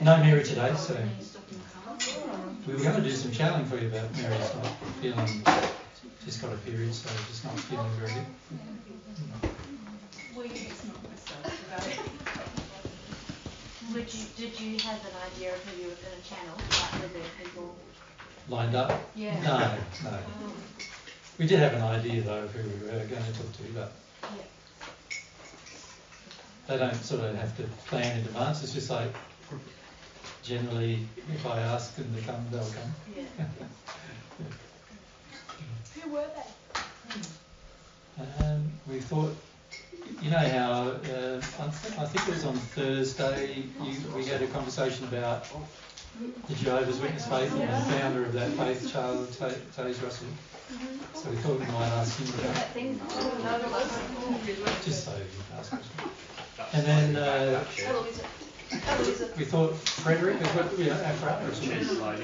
No Mary today, so we were going to do some channeling for you about Mary's not feeling, just got a period, so just not feeling very good. Well, it's not myself about it. Did you have an idea of who you were going to channel? Like, were there people lined up? Yeah. No. We did have an idea though of who we were going to talk to, but they don't sort of have to plan in advance. It's just like generally, if I ask them to come, they'll come. Yeah. Who were they? We thought, you know how I think it was on Thursday we had a conversation about the Jehovah's Witness faith and the founder of that faith, Charles Taze Russell. So we thought we might ask him about just so you can ask questions. And then we thought Frederick, our brother or something. We're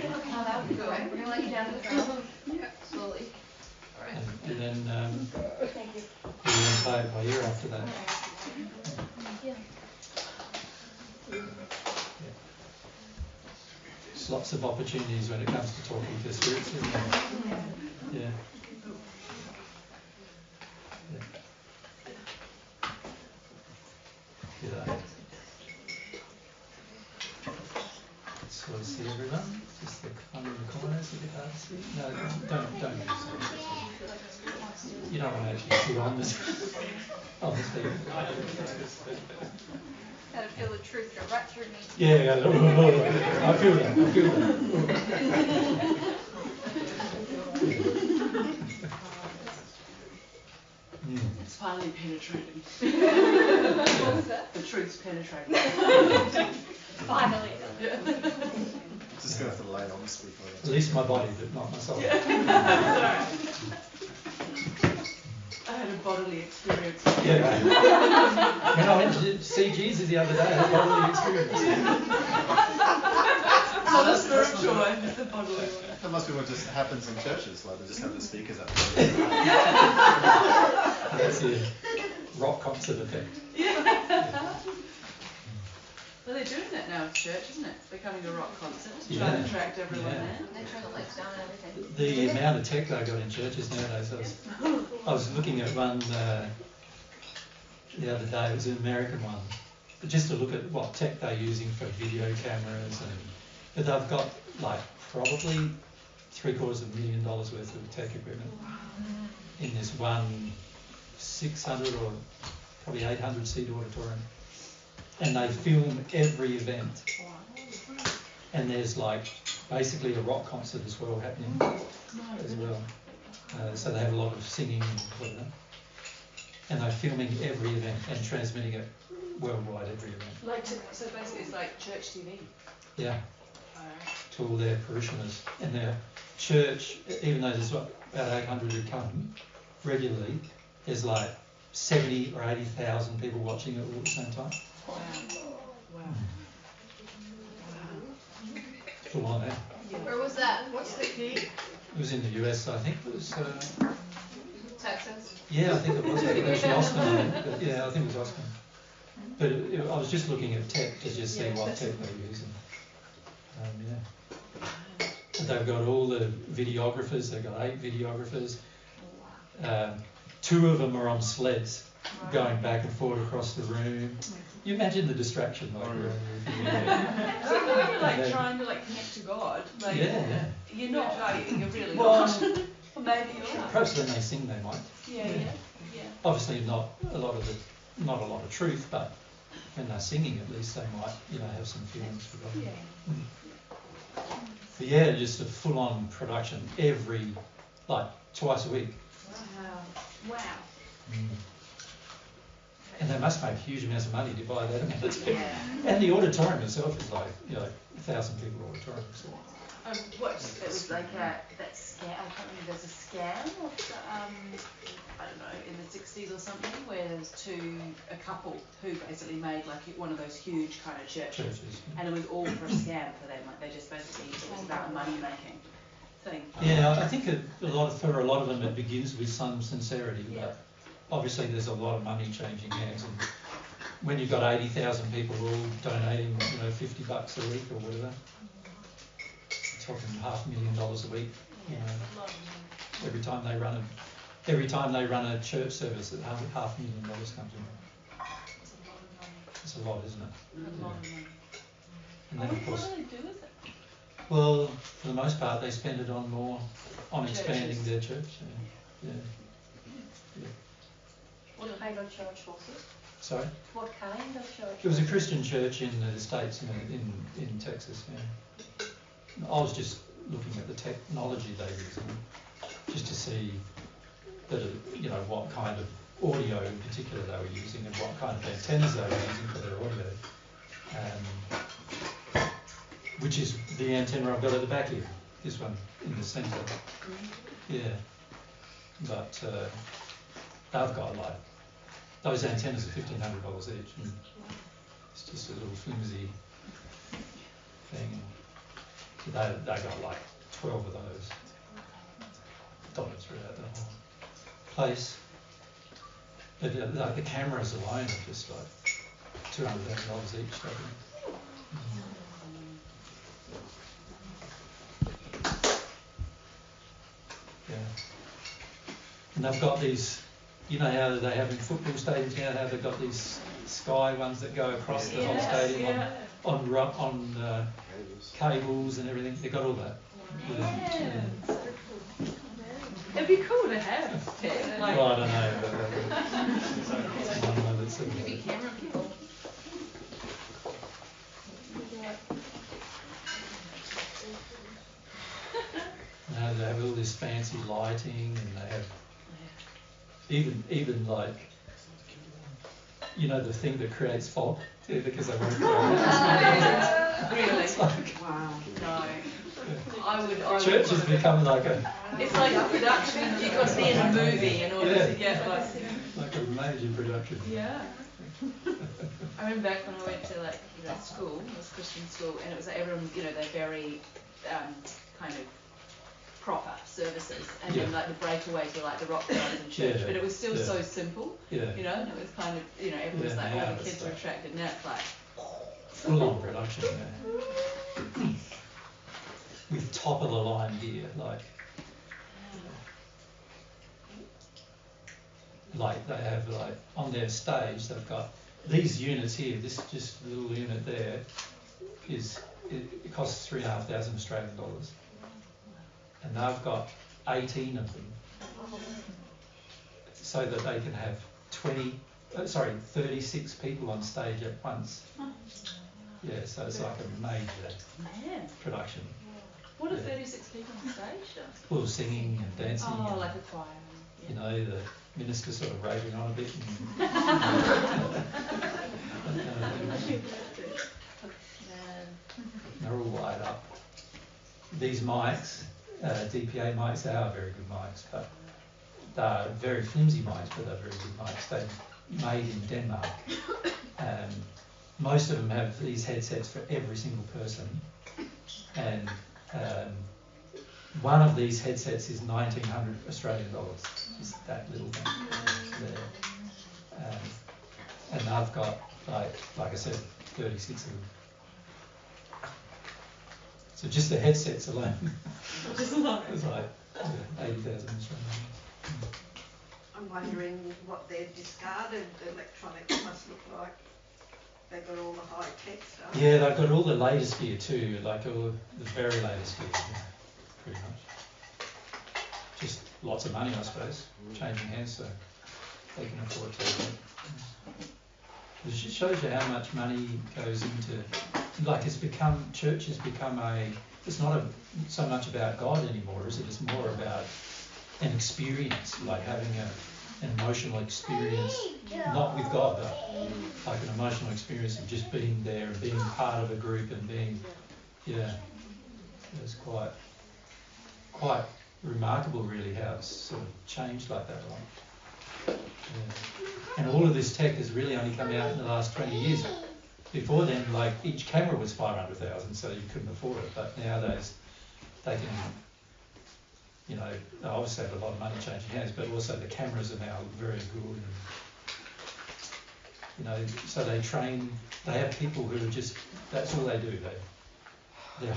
going to let you down to the front. Slowly. And then we were going to play it by ear after that. There's lots of opportunities when it comes to talking to spirits, isn't there? Yeah. G'day. Sort of see everyone. Just the one in the corners, a bit hard to see. No, don't use that. You don't want to actually sit on this thing. Gotta feel the truth go right through me. Yeah. I feel that. It's finally penetrating. What was that? The truth's penetrating. Finally. Yeah. Just going to have to lay on the speaker. At least my body, but not myself. Yeah. I had a bodily experience. Yeah. When I went to see Jesus the other day, I had a bodily experience. Not a spiritual one, it's a bodily one. That must be what just happens in churches, like they just have the speakers up. That's the rock concert effect. Yeah. Well, they're doing that now at church, isn't it? It's becoming a rock concert. Trying to attract everyone there. And they turn the lights down and everything. The amount of tech they got in churches nowadays, I was looking at one the other day, it was an American one, but just to look at what tech they're using for video cameras, but they've got like probably $750,000 worth of tech equipment in this one 600 or probably 800 seat auditorium. And they film every event. And there's like basically a rock concert as well happening as well. So they have a lot of singing and whatever. And they're filming every event and transmitting it worldwide, every event. So basically it's like church TV. Yeah. To all their parishioners. And their church, even though there's about 800 who come regularly, there's like 70 or 80,000 people watching it all at the same time. Wow. Full on, eh? Where was that? What's the key? It was in the US, I think. It was. Texas. Yeah, I think it was. Actually, Austin. I think. But yeah, I think it was Austin. But I was just looking at tech to just see what tech they're using. And they've got all the videographers. They've got 8 videographers. 2 of them are on sleds, going back and forth across the room. You imagine the distraction, like like trying to connect to God. Like, you're not, you're really well, not. Or maybe you are. Perhaps when they sing, they might. Yeah. Obviously, not a lot of truth, but when they're singing, at least they might, have some feelings for God. But yeah, just a full-on production twice a week. Wow. And they must make huge amounts of money to buy that amount of tech. And the auditorium itself is 1,000 people auditorium. So. It was like that scam. I can't remember. There's a scam of I don't know, in the 60s or something, where there's a couple who basically made one of those huge kind of churches. And it was all for a scam for them. Like they just basically, it was about a money making thing. Yeah, I think for a lot of them it begins with some sincerity, but obviously there's a lot of money changing hands, and when you've got 80,000 people all donating, $50 $50 a week or whatever. Talking $500,000 a week, you know. Every time they run a church service, $500,000 comes in. It's a lot, isn't it? A lot of money. And then of course, What do they do with it? well, for the most part, they spend it on expanding their church. Yeah. What kind of church was it? Sorry. What kind of church? It was a Christian church in the States, in Texas. Yeah. I was just looking at the technology they use, just to see that you know what kind of audio in particular they were using and what kind of antennas they were using for their audio. Which is the antenna I've got at the back here, this one in the centre. Yeah. But they've got like, those antennas are $1,500 each, and it's just a little flimsy thing. They got like 12 of those dotted throughout the whole place. But like the cameras alone are just like $200,000 each. Yeah. And they've got these, you know how they have in football stadiums now, how they've got these sky ones that go across the whole stadium on cables and everything. They've got all that. Yeah. It'd be cool to have. Like, Well, I don't know. But maybe camera people. they have all this fancy lighting, and they have even like, you know, the thing that creates fog, because they won't create it. Really? It's like, Wow. No. yeah. I would. Church has become like a It's like a production. You've got to be in a movie in order to get like a major production. Yeah. I remember back when I went to school, it was Christian school, and it was like everyone, they're very kind of proper services, and then like the breakaways were like the rock band in church, but it was still so simple, and it was kind of, everyone was like, all the kids were attracted, now it's like full on production, yeah. With top of the line gear, like they have on their stage they've got these units here. This just little unit there it costs $3,500 Australian dollars, and they've got 18 of them, so that they can have 36 people on stage at once. Yeah, so it's like a major production. What are 36 people on stage? Well, singing and dancing. Oh, and, like a choir. you know, the minister sort of raving on a bit. They're all wired up. These mics, DPA mics, they are very good mics, but they're very flimsy mics, but they're very good mics. They're made in Denmark. Most of them have these headsets for every single person, and one of these headsets is 1,900 Australian dollars. Just that little thing there. And I've got, like I said, 36 of them. So just the headsets alone. It's like 80,000 Australian dollars. I'm wondering what their discarded electronics must look like. They've got all the high tech stuff. Yeah, they've got all the latest gear too, like all the very latest gear, pretty much. Just lots of money, I suppose, changing hands, so they can afford to. It just shows you how much money goes into, church has become it's not so much about God anymore, is it? It's more about an experience, like having an emotional experience, not with God, but like an emotional experience of just being there and being part of a group and being, it's quite remarkable really how it's sort of changed like that. And all of this tech has really only come out in the last 20 years. Before then, each camera was 500,000, so you couldn't afford it, but nowadays they can, they obviously have a lot of money changing hands, but also the cameras are now very good. You know, so they train. They have people who are just, that's all they do. They're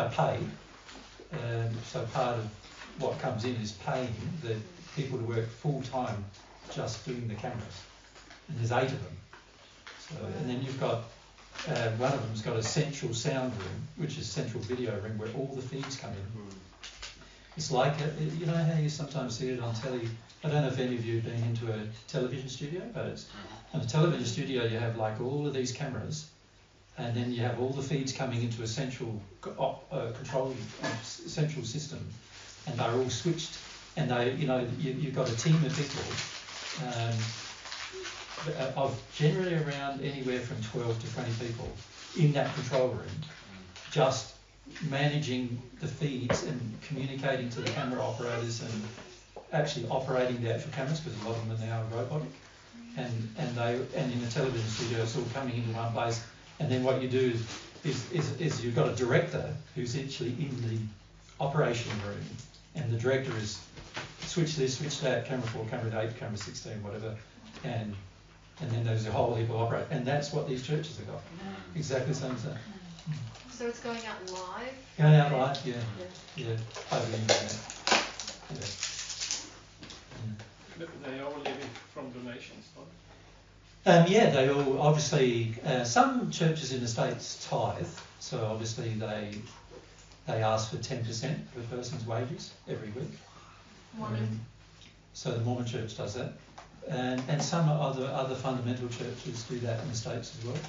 paid. So part of what comes in is paying the people to work full time just doing the cameras. And there's 8 of them. So, and then you've got one of them's got a central sound room, which is central video room, where all the feeds come in. It's like, you know how you sometimes see it on telly. I don't know if any of you have been into a television studio, but it's, in a television studio you have like all of these cameras, and then you have all the feeds coming into a central control central system, and they're all switched, and they, you know, you've got a team of people of generally around anywhere from 12 to 20 people in that control room, just managing the feeds and communicating to the camera operators and actually operating the actual cameras, because a lot of them are now robotic, and in the television studio it's all coming into one place. And then what you do is you've got a director who's actually in the operation room, and the director is switch this, switch that, camera 4, camera 8, camera 16, whatever, and then there's a whole heap of operate, and that's what these churches have got. Exactly the same as that. So it's going out live? Going out live, yeah, over the internet. Yeah. They all living from donations, right? Yeah, they all obviously. Some churches in the States tithe, so obviously they ask for 10% of a person's wages every week. So the Mormon Church does that, and some other fundamental churches do that in the States as well.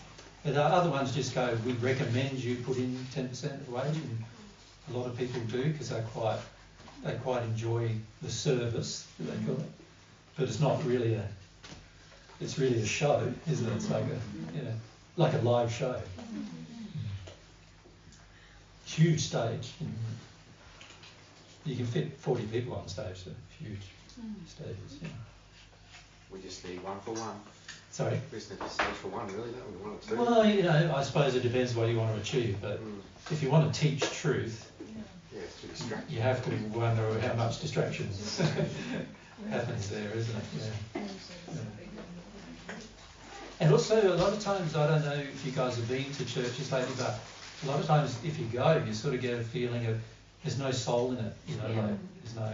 But the other ones just go, we recommend you put in 10% of the wage, and a lot of people do because they quite enjoy the service, they call it. But it's not really it's really a show, isn't it? It's like like a live show. Huge stage. You can fit 40 people on stage, so huge stages. Yeah. We just need 1 for 1. Sorry? We just need a stage for 1, really, don't we? 1 or 2. Well, you know, I suppose it depends what you want to achieve, but if you want to teach truth, it's too distracting. you have to wonder how much distraction happens there, isn't it? Yeah. And also, a lot of times, I don't know if you guys have been to churches lately, but a lot of times if you go, you sort of get a feeling of there's no soul in it, you know, like there's no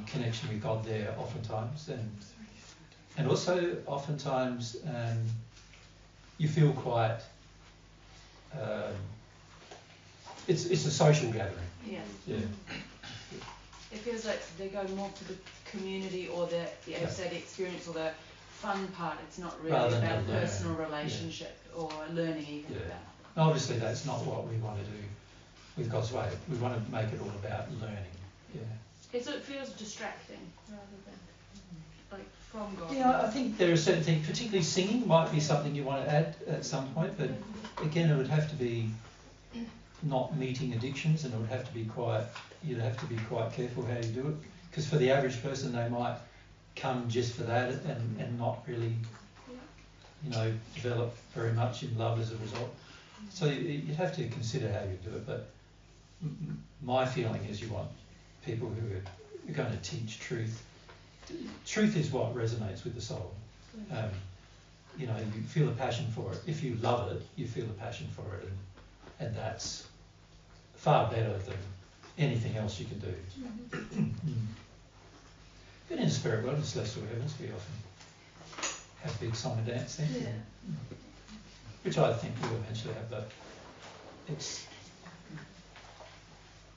connection with God there oftentimes. And also, oftentimes, you feel quite, it's a social gathering. Yeah. Yeah. It feels like they go more for the community or the the experience or the fun part. It's not really Rather than about the personal learning. relationship or learning even about. Obviously, that's not what we want to do with God's way. We want to make it all about learning. Yeah. Okay, so it feels distracting rather than like from God. Yeah, I think there are certain things, particularly singing might be something you want to add at some point, but again, it would have to be not meeting addictions, and it would have to be you'd have to be quite careful how you do it, because for the average person, they might come just for that and not really, you know, develop very much in love as a result. So you'd have to consider how you do it, but my feeling is you want people who are going to teach truth. Truth is what resonates with the soul. You know, you feel a passion for it. If you love it, you feel a passion for it, and that's far better than anything else you can do. But in the spirit world, in celestial heavens, we often have big song and dance there, which I think we'll eventually have, but it's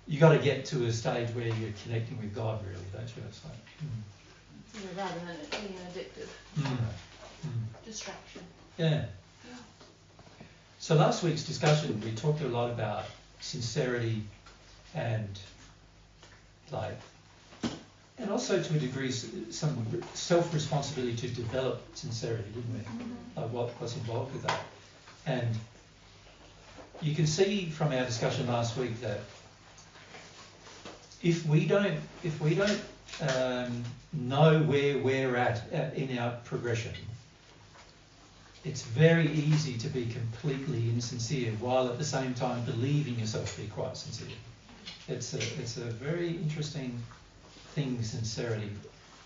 you got to get to a stage where you're connecting with God, really, don't you? It's like Rather than it being an addictive distraction. Yeah. So last week's discussion, we talked a lot about sincerity and and also to a degree some self-responsibility to develop sincerity, didn't we? Like what's involved with that. And you can see from our discussion last week that if we don't know where we're at in our progression, it's very easy to be completely insincere while at the same time believing yourself to be quite sincere. It's a very interesting thing, sincerity.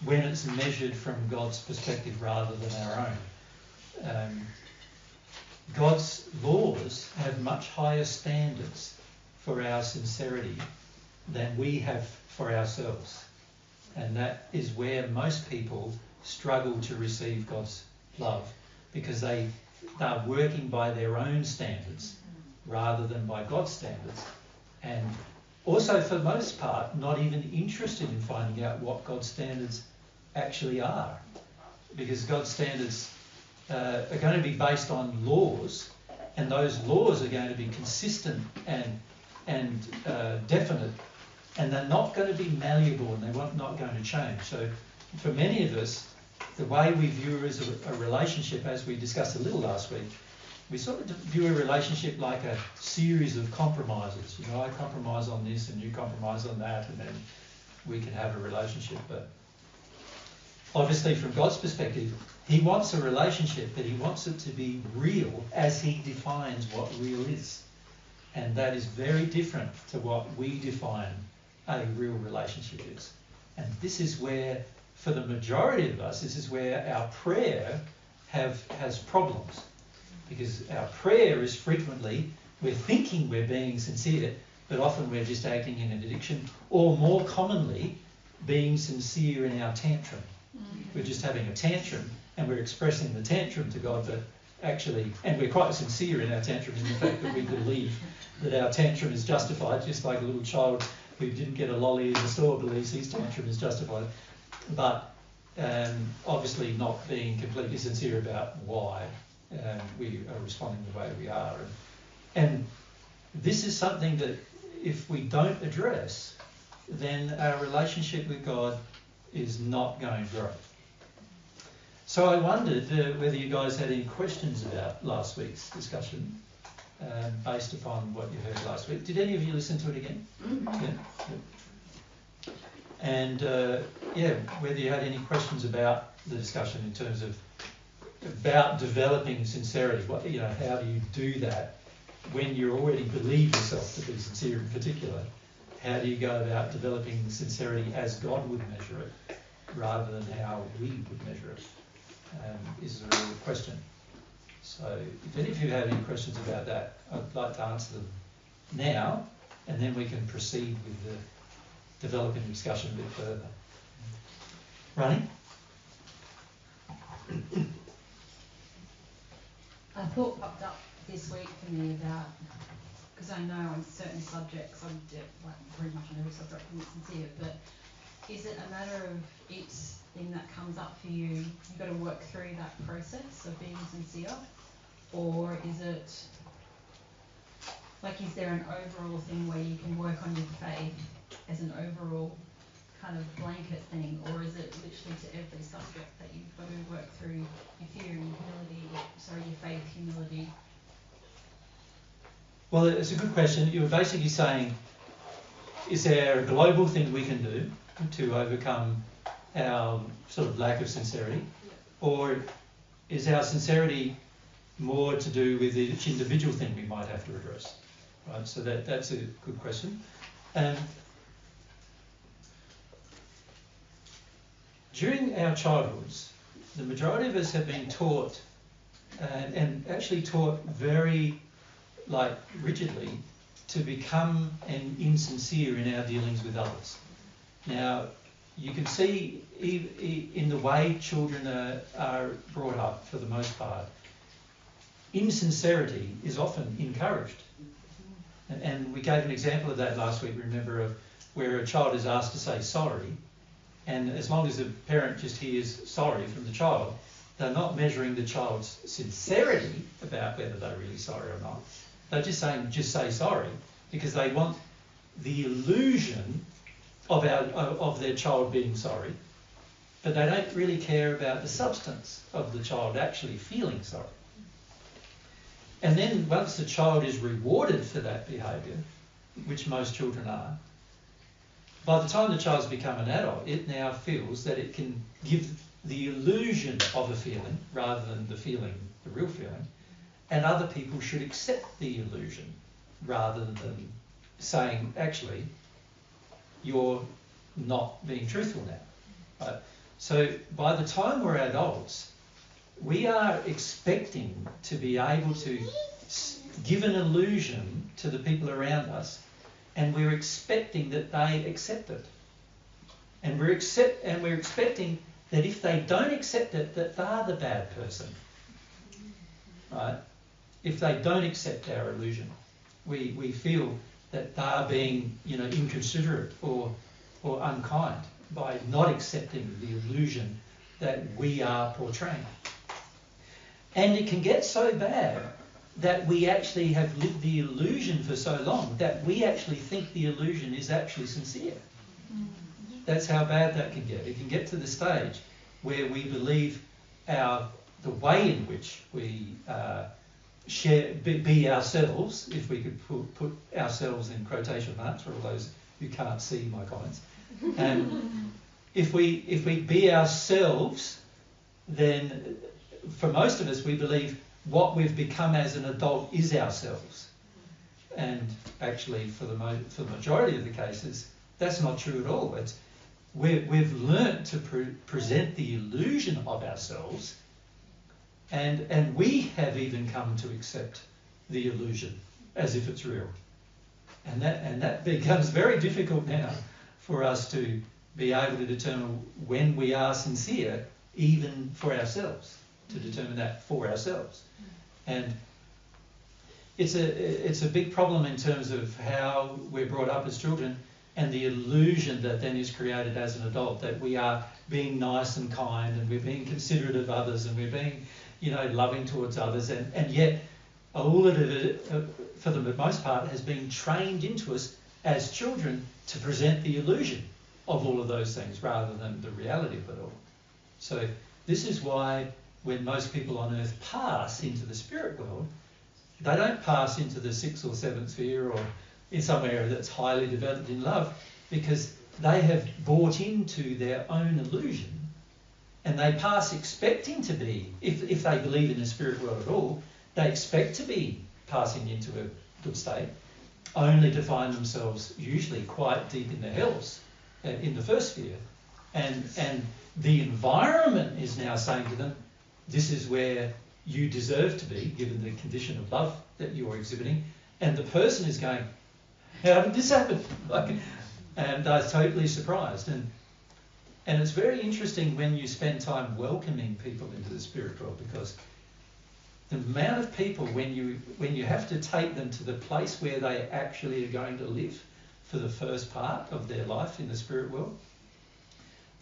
when it's measured from God's perspective rather than our own. God's laws have much higher standards for our sincerity than we have for ourselves. And that is where most people struggle to receive God's love, because they are working by their own standards rather than by God's standards. And also, for the most part, not even interested in finding out what God's standards actually are, because God's standards are going to be based on laws, and those laws are going to be consistent and definite, and they're not going to be malleable, and they're not going to change. So for many of us, the way we view a relationship, as we discussed a little last week, we sort of view a relationship like a series of compromises. You know, I compromise on this and you compromise on that, and then we can have a relationship. But obviously from God's perspective, he wants a relationship, but he wants it to be real as he defines what real is. And that is very different to what we define a real relationship is. And this is where, for the majority of us, this is where our prayer has problems. Because our prayer is frequently, we're thinking we're being sincere, but often we're just acting in an addiction, or more commonly, being sincere in our tantrum. We're just having a tantrum, and we're expressing the tantrum to God, but actually, and we're quite sincere in our tantrum in the fact that we believe that our tantrum is justified, just like a little child who didn't get a lolly in the store believes his tantrum is justified. But obviously not being completely sincere about why we are responding the way we are. And this is something that if we don't address, then our relationship with God is not going to grow. So I wondered whether you guys had any questions about last week's discussion based upon what you heard last week. Did any of you listen to it again? Mm-hmm. Yeah. And whether you had any questions about the discussion in terms of about developing sincerity. What, you know, how do you do that when you already believe yourself to be sincere in particular? How do you go about developing sincerity as God would measure it, rather than how we would measure it? Is a real question. So if any of you have any questions about that, I'd like to answer them now, and then we can proceed with the developing discussion a bit further. Ronnie? A thought popped up this week for me about, because I know on certain subjects, I'm like pretty much on every subject I'm sincere, but is it a matter of each thing that comes up for you, you've got to work through that process of being sincere? Or is it, like, is there an overall thing where you can work on your faith as an overall kind of blanket thing, or is it literally to every subject that you've got to work through your fear and your faith, humility? Well, it's a good question. You were basically saying, is there a global thing we can do to overcome our sort of lack of sincerity? Or is our sincerity more to do with each individual thing we might have to address? Right, so that's a good question. During our childhoods, the majority of us have been taught, and actually taught very rigidly, to become insincere in our dealings with others. Now, you can see in the way children are brought up, for the most part, insincerity is often encouraged. And we gave an example of that last week, remember, of where a child is asked to say sorry, and as long as the parent just hears sorry from the child, they're not measuring the child's sincerity about whether they're really sorry or not. They're just saying, just say sorry, because they want the illusion of their child being sorry, but they don't really care about the substance of the child actually feeling sorry. And then once the child is rewarded for that behaviour, which most children are, by the time the child's become an adult, it now feels that it can give the illusion of a feeling rather than the real feeling, and other people should accept the illusion rather than saying, actually, you're not being truthful now. Right? So by the time we're adults, we are expecting to be able to give an illusion to the people around us, and we're expecting that they accept it. And we're expecting that if they don't accept it, that they're the bad person. Right? If they don't accept our illusion, we feel that they're being, inconsiderate or unkind by not accepting the illusion that we are portraying. And it can get so bad that we actually have lived the illusion for so long that we actually think the illusion is actually sincere. That's how bad that can get. It can get to the stage where we believe the way in which we be ourselves, if we could put ourselves in quotation marks for all those who can't see my comments. If we be ourselves, then for most of us we believe what we've become as an adult is ourselves. And actually for the majority of the cases, that's not true at all. We've learnt to present the illusion of ourselves, and we have even come to accept the illusion as if it's real. And that becomes very difficult now for us to be able to determine when we are sincere, even for ourselves, to determine that for ourselves. And it's a big problem in terms of how we're brought up as children, and the illusion that then is created as an adult, that we are being nice and kind, and we're being considerate of others, and we're being, loving towards others, and yet all of it, for the most part, has been trained into us as children to present the illusion of all of those things rather than the reality of it all. So this is why when most people on earth pass into the spirit world, they don't pass into the 6th or 7th sphere or in some area that's highly developed in love, because they have bought into their own illusion, and they pass expecting to be, if they believe in the spirit world at all, they expect to be passing into a good state, only to find themselves usually quite deep in the hells, in the first sphere. And the environment is now saying to them, this is where you deserve to be, given the condition of love that you're exhibiting. And the person is going, how did this happen? And they're totally surprised. And it's very interesting when you spend time welcoming people into the spirit world, because the amount of people, when you have to take them to the place where they actually are going to live for the first part of their life in the spirit world,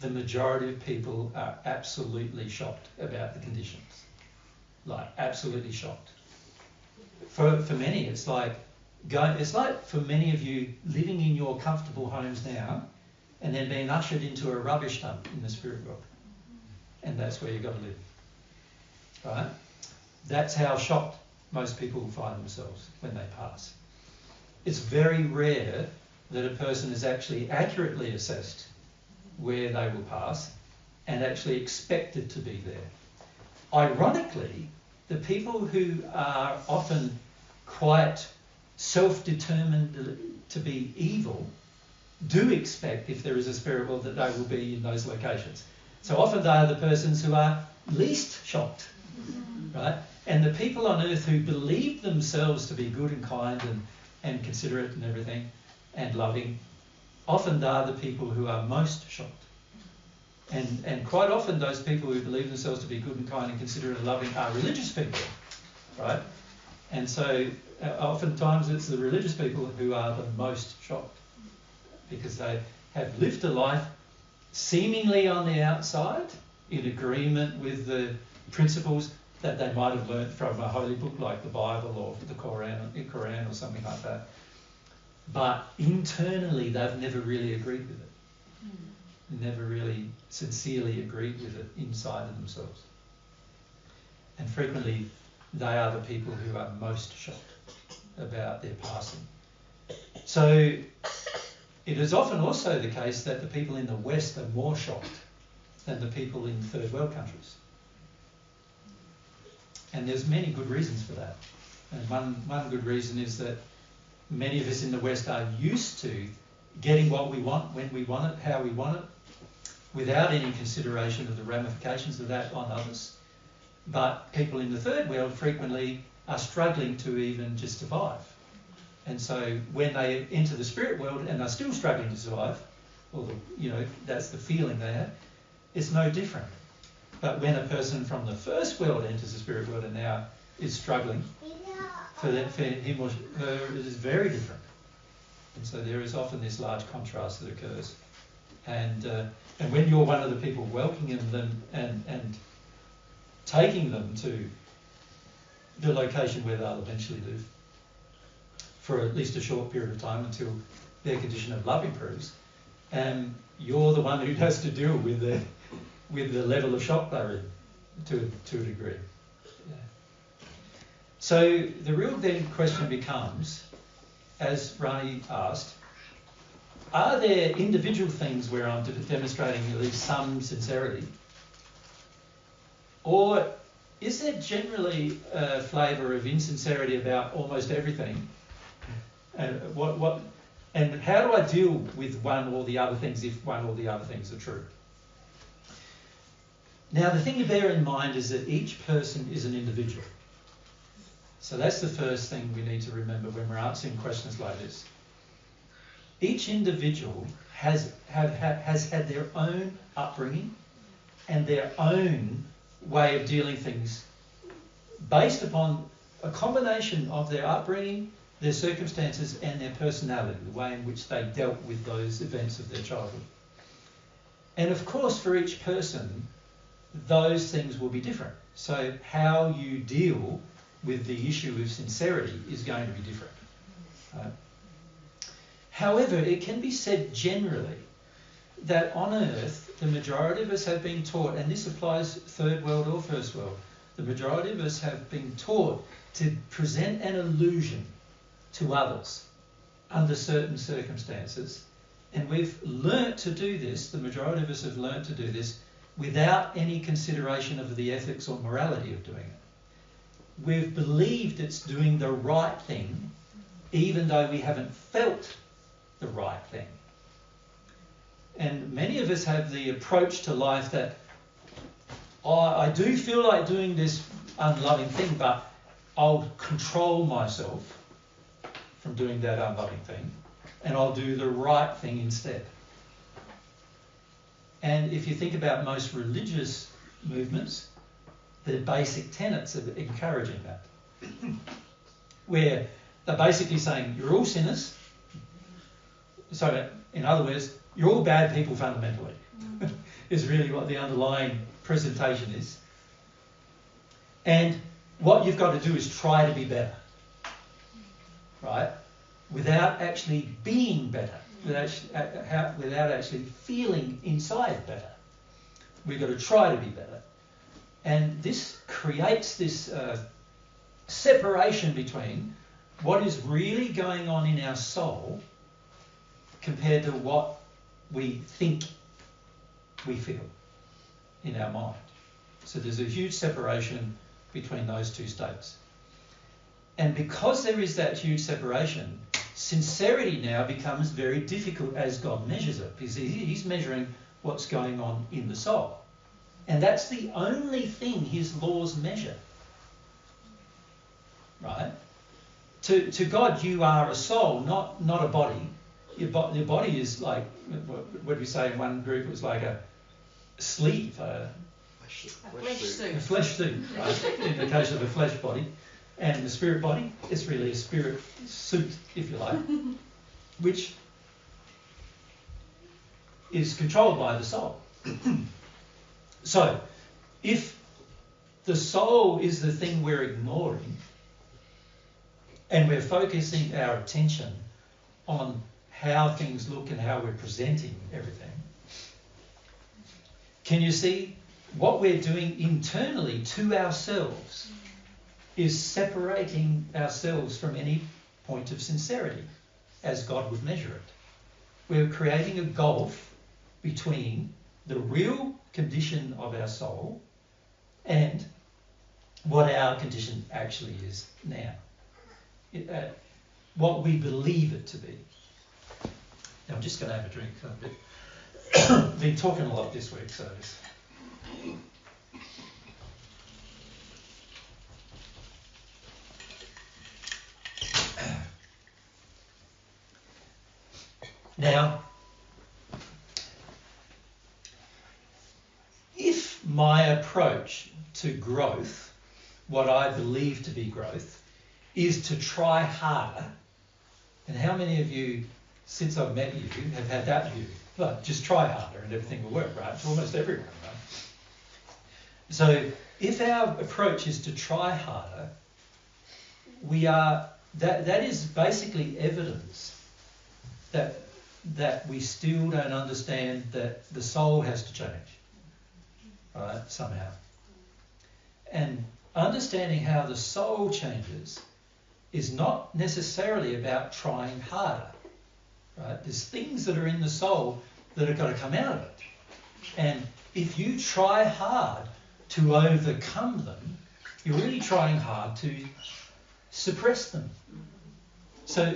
the majority of people are absolutely shocked about the conditions. Like, absolutely shocked. For many, it's like for many of you living in your comfortable homes now and then being ushered into a rubbish dump in the spirit world. And that's where you've got to live. Right? That's how shocked most people find themselves when they pass. It's very rare that a person is actually accurately assessed where they will pass and actually expected to be there. Ironically, the people who are often quite self-determined to be evil do expect, if there is a spirit world, that they will be in those locations. So often they are the persons who are least shocked, right? And the people on earth who believe themselves to be good and kind and considerate and everything and loving, often they are the people who are most shocked. And quite often those people who believe themselves to be good and kind and considerate and loving are religious people, right? And so oftentimes it's the religious people who are the most shocked, because they have lived a life seemingly on the outside in agreement with the principles that they might have learnt from a holy book like the Bible or the Quran or something like that. But internally they've never really agreed with it. Never really sincerely agreed with it inside of themselves. And frequently they are the people who are most shocked about their passing. So it is often also the case that the people in the West are more shocked than the people in third world countries. And there's many good reasons for that. And one good reason is that many of us in the West are used to getting what we want, when we want it, how we want it, without any consideration of the ramifications of that on others. But people in the third world frequently are struggling to even just survive. And so when they enter the spirit world and are still struggling to survive, or that's the feeling they have, it's no different. But when a person from the first world enters the spirit world and now is struggling, for him or her it is very different. And so there is often this large contrast that occurs. And when you're one of the people welcoming them and taking them to the location where they'll eventually live, for at least a short period of time until their condition of love improves, you're the one who has to deal with the level of shock they're in to a degree. Yeah. So the real then question becomes, as Rani asked, are there individual things where I'm demonstrating at least some sincerity, or is there generally a flavour of insincerity about almost everything? And and how do I deal with one or the other things if one or the other things are true? Now, the thing to bear in mind is that each person is an individual. So that's the first thing we need to remember when we're answering questions like this. Each individual has had their own upbringing and their own way of dealing things based upon a combination of their upbringing, their circumstances and their personality, the way in which they dealt with those events of their childhood. And of course, for each person, those things will be different. So how you deal with the issue of sincerity is going to be different. However, it can be said generally that on earth, the majority of us have been taught, and this applies third world or first world, the majority of us have been taught to present an illusion to others under certain circumstances. And we've learnt to do this, the majority of us have learnt to do this, without any consideration of the ethics or morality of doing it. We've believed it's doing the right thing, even though we haven't felt the right thing. And many of us have the approach to life that, I do feel like doing this unloving thing, but I'll control myself from doing that unloving thing, and I'll do the right thing instead. And if you think about most religious movements, the basic tenets of encouraging that, where they're basically saying you're all sinners. So in other words, you're all bad people fundamentally, is really what the underlying presentation is. And what you've got to do is try to be better, right? Without actually being better, without actually feeling inside better. We've got to try to be better. And this creates this separation between what is really going on in our soul compared to what we think we feel in our mind. So there's a huge separation between those two states. And because there is that huge separation, sincerity now becomes very difficult as God measures it, because he's measuring what's going on in the soul. And that's the only thing his laws measure. Right? To God, you are a soul, not a body. Your body is like, what do we say in one group? It was like a sleeve, a flesh suit, right? In the case of a flesh body. And the spirit body, it's really a spirit suit, if you like, which is controlled by the soul. So, if the soul is the thing we're ignoring, and we're focusing our attention on how things look and how we're presenting everything, can you see what we're doing internally to ourselves is separating ourselves from any point of sincerity, as God would measure it. We're creating a gulf between the real condition of our soul and what our condition actually is now. What we believe it to be. Now I'm just going to have a drink a Been talking a lot this week, so it's... Now, if my approach to growth, what I believe to be growth, is to try harder, and how many of you, since I've met you, have had that view? Well, just try harder and everything will work, right? To almost everyone, right? So if our approach is to try harder, that is basically evidence that we still don't understand that the soul has to change, right, somehow. And understanding how the soul changes is not necessarily about trying harder, right? There's things that are in the soul that have got to come out of it. And if you try hard to overcome them, you're really trying hard to suppress them. So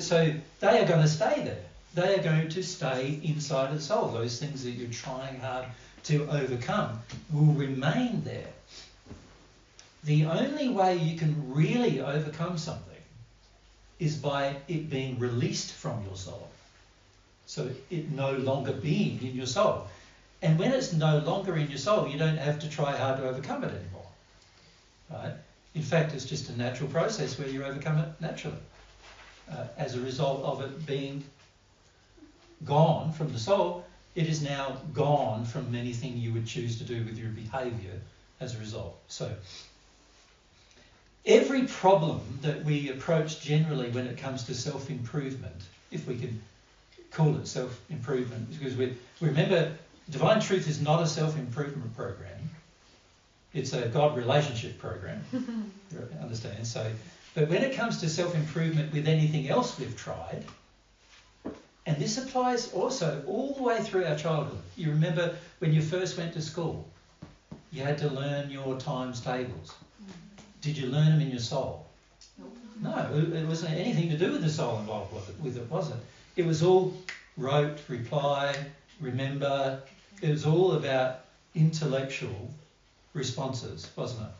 they are going to stay there. They are going to stay inside of the soul. Those things that you're trying hard to overcome will remain there. The only way you can really overcome something is by it being released from your soul. So it no longer being in your soul. And when it's no longer in your soul, you don't have to try hard to overcome it anymore. Right? In fact, it's just a natural process where you overcome it naturally. As a result of it being gone from the soul, it is now gone from anything you would choose to do with your behaviour as a result. So every problem that we approach generally when it comes to self-improvement, if we can call it self-improvement, because we remember Divine Truth is not a self-improvement program. It's a God relationship program. You understand? So, but when it comes to self-improvement with anything else we've tried, and this applies also all the way through our childhood. You remember when you first went to school, you had to learn your times tables. Did you learn them in your soul? No, it wasn't anything to do with the soul involved with it, was it? It was all rote, reply, remember. It was all about intellectual responses, wasn't it?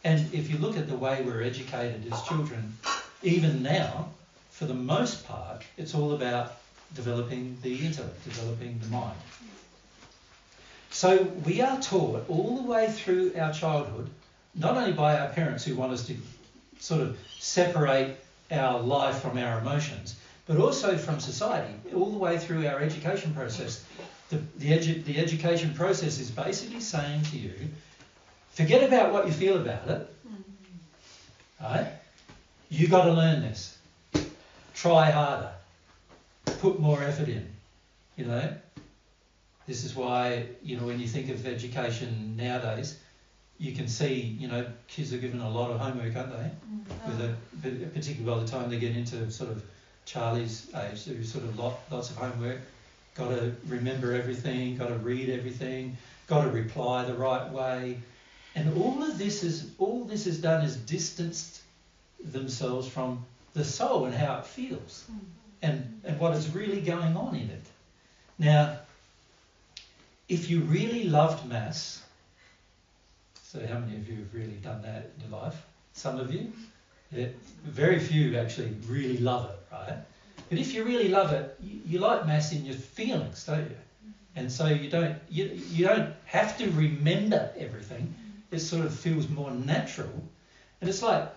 And if you look at the way we're educated as children, even now, for the most part, it's all about developing the intellect, developing the mind. So we are taught all the way through our childhood, not only by our parents who want us to sort of separate our life from our emotions, but also from society, all the way through our education process. The education process is basically saying to you, forget about what you feel about it, right? You got to learn this. Try harder. Put more effort in, you know. This is why, you know, when you think of education nowadays, you can see, you know, kids are given a lot of homework, aren't they? Particularly by the time they get into sort of Charlie's age, there's sort of lots of homework. Got to remember everything, got to read everything, got to reply the right way. And all this has done is distanced themselves from the soul and how it feels and what is really going on in it. Now, if you really loved maths, so how many of you have really done that in your life? Some of you? Yeah, very few actually really love it, right? But if you really love it, you like maths in your feelings, don't you? And so you don't have to remember everything. It sort of feels more natural. And it's like,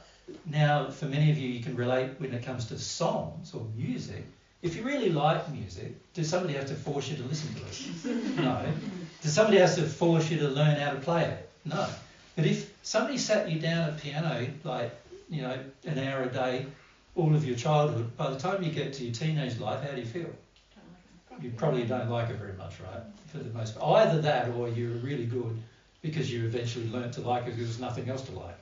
now for many of you, you can relate when it comes to songs or music. If you really like music, does somebody have to force you to listen to it? No. Does somebody have to force you to learn how to play it? No. But if somebody sat you down at piano, like, you know, an hour a day, all of your childhood, by the time you get to your teenage life, how do you feel? You probably don't like it very much, right? For the most part. Either that or you're really good because you eventually learnt to like it because there's nothing else to like.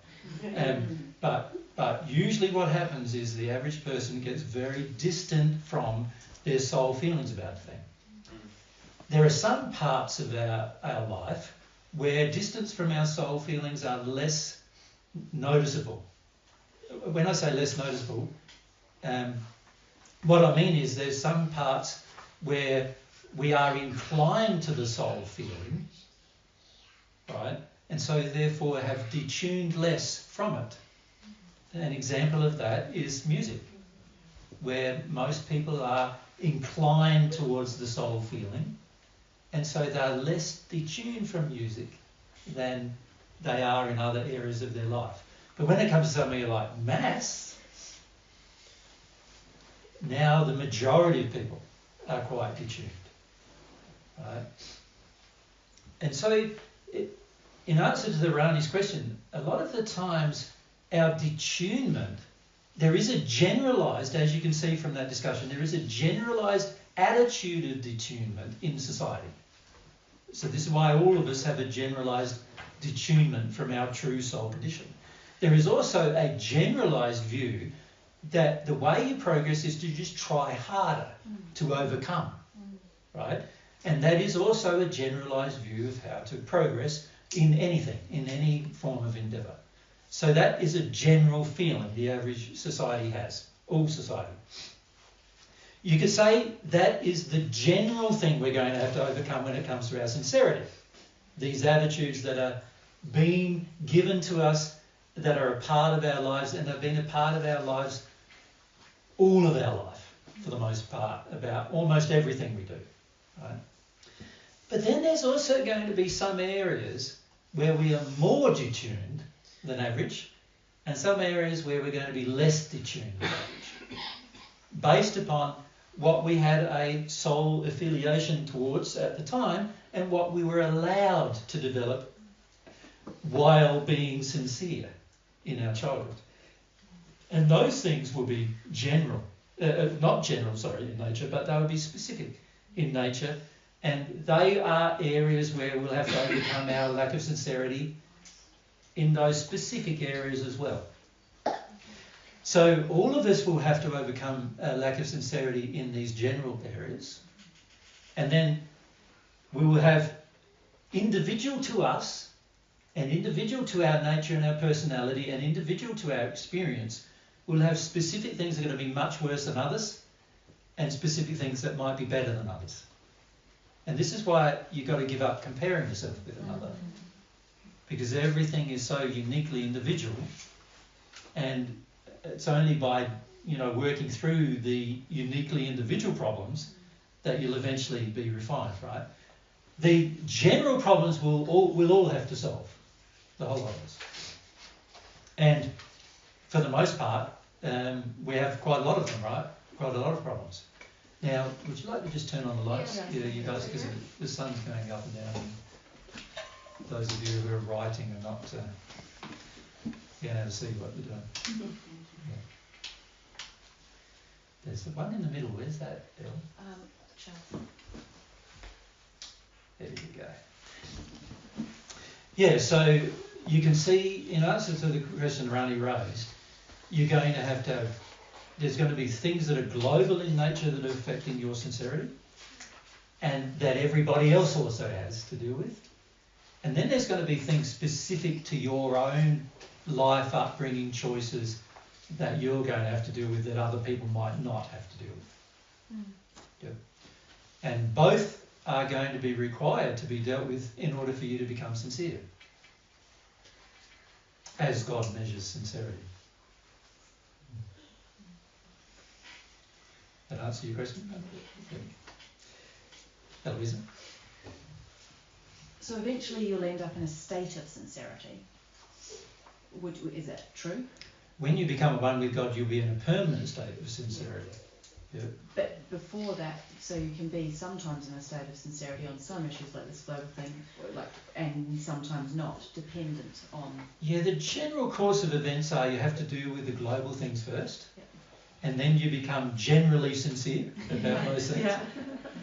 But usually what happens is the average person gets very distant from their soul feelings about a thing. There are some parts of our life where distance from our soul feelings are less noticeable. When I say less noticeable, what I mean is there's some parts where we are inclined to the soul feeling, right? And so therefore have detuned less from it. An example of that is music, where most people are inclined towards the soul feeling, and so they're less detuned from music than they are in other areas of their life. But when it comes to something like maths, now the majority of people are quite detuned, right? And so, in answer to the Rani's question, a lot of the times our detunement, there is a generalised, as you can see from that discussion, there is a generalised attitude of detunement in society. So this is why all of us have a generalised detunement from our true soul condition. There is also a generalised view that the way you progress is to just try harder to overcome, right? And that is also a generalised view of how to progress in anything, in any form of endeavour. So that is a general feeling the average society has, all society. You could say that is the general thing we're going to have to overcome when it comes to our sincerity. These attitudes that are being given to us, that are a part of our lives, and have been a part of our lives all of our life, for the most part, about almost everything we do. Right? But then there's also going to be some areas where we are more detuned than average, and some areas where we're going to be less detuned than average, based upon what we had a soul affiliation towards at the time and what we were allowed to develop while being sincere in our childhood. And those things will be general, not general, in nature, but they will be specific in nature. And they are areas where we'll have to overcome our lack of sincerity in those specific areas as well. So all of us will have to overcome a lack of sincerity in these general areas. And then we will have individual to us and individual to our nature and our personality and individual to our experience, we'll have specific things that are going to be much worse than others and specific things that might be better than others. And this is why you've got to give up comparing yourself with another, because everything is so uniquely individual, and it's only by working through the uniquely individual problems that you'll eventually be refined, right? The general problems we'll all have to solve, the whole lot of us. And for the most part, we have quite a lot of them, right? Quite a lot of problems. Now, would you like to just turn on the lights, you guys, because the sun's going up and down. And those of you who are writing are not being able to see what we're doing. Yeah. There's the one in the middle. Where's that, Bill? There you go. Yeah, so you can see, in answer to the question Rani raised, you're going to have there's going to be things that are global in nature that are affecting your sincerity and that everybody else also has to deal with. And then there's going to be things specific to your own life, upbringing, choices that you're going to have to deal with that other people might not have to deal with. Yep. And both are going to be required to be dealt with in order for you to become sincere, as God measures sincerity. That answer your question? Eloisa? So eventually you'll end up in a state of sincerity. Is that true? When you become one with God, you'll be in a permanent state of sincerity. Yeah. But before that, so you can be sometimes in a state of sincerity on some issues like this global thing, and sometimes not, dependent on... Yeah, the general course of events are you have to do with the global things first, and then you become generally sincere about those things. Yeah.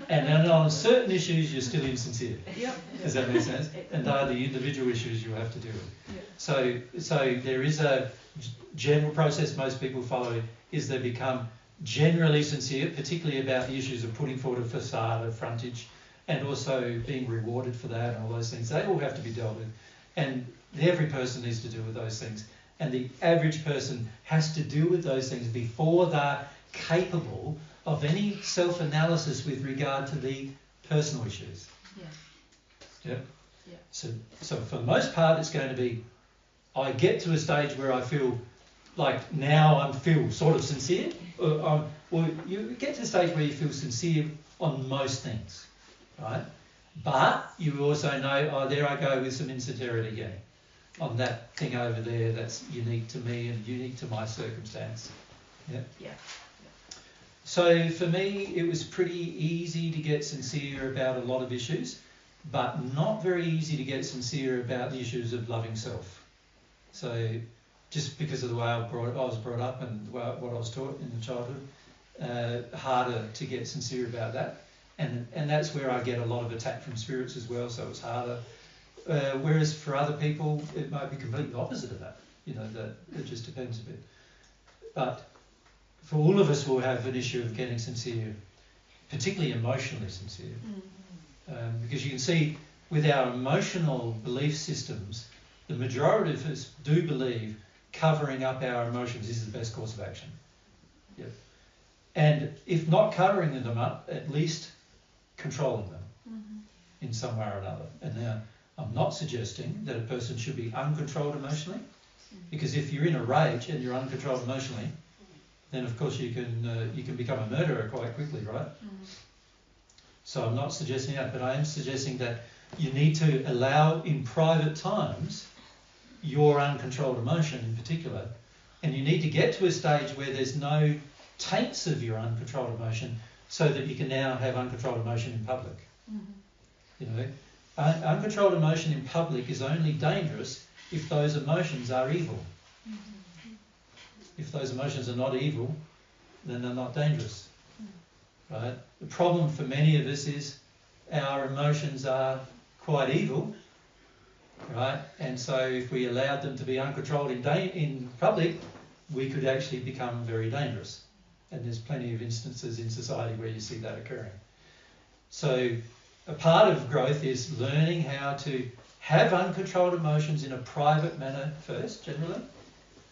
And then on certain issues, you're still insincere. Yep. Does that make sense? And they are the individual issues you have to deal with. Yep. So there is a general process most people follow, is they become generally sincere, particularly about the issues of putting forward a facade, a frontage, and also being rewarded for that and all those things. They all have to be dealt with. And every person needs to deal with those things. And the average person has to deal with those things before they're capable of any self-analysis with regard to the personal issues. Yeah. Yep. Yeah. So for the most part, it's going to be, I get to a stage where I feel like now I feel sort of sincere. Or you get to the stage where you feel sincere on most things, right? But you also know, oh, there I go with some insincerity again on that thing over there that's unique to me and unique to my circumstance. Yeah. Yeah. So for me, it was pretty easy to get sincere about a lot of issues, but not very easy to get sincere about the issues of loving self. So just because of the way I was brought up and what I was taught in the childhood, harder to get sincere about that. And that's where I get a lot of attack from spirits as well, so it's harder. Whereas for other people, it might be completely opposite of that. You know, that it just depends a bit. But for all of us, we'll have an issue of getting sincere, particularly emotionally sincere. Because you can see with our emotional belief systems, the majority of us do believe covering up our emotions is the best course of action. Yep. And if not covering them up, at least controlling them in some way or another. And now, I'm not suggesting that a person should be uncontrolled emotionally, because if you're in a rage and you're uncontrolled emotionally, then of course you can become a murderer quite quickly, right? So I'm not suggesting that, but I am suggesting that you need to allow in private times your uncontrolled emotion in particular, and you need to get to a stage where there's no taints of your uncontrolled emotion, so that you can now have uncontrolled emotion in public. You know, uncontrolled emotion in public is only dangerous if those emotions are evil. If those emotions are not evil, then they're not dangerous. Right? The problem for many of us is our emotions are quite evil, right? And so if we allowed them to be uncontrolled in public, we could actually become very dangerous. And there's plenty of instances in society where you see that occurring. So a part of growth is learning how to have uncontrolled emotions in a private manner first, generally,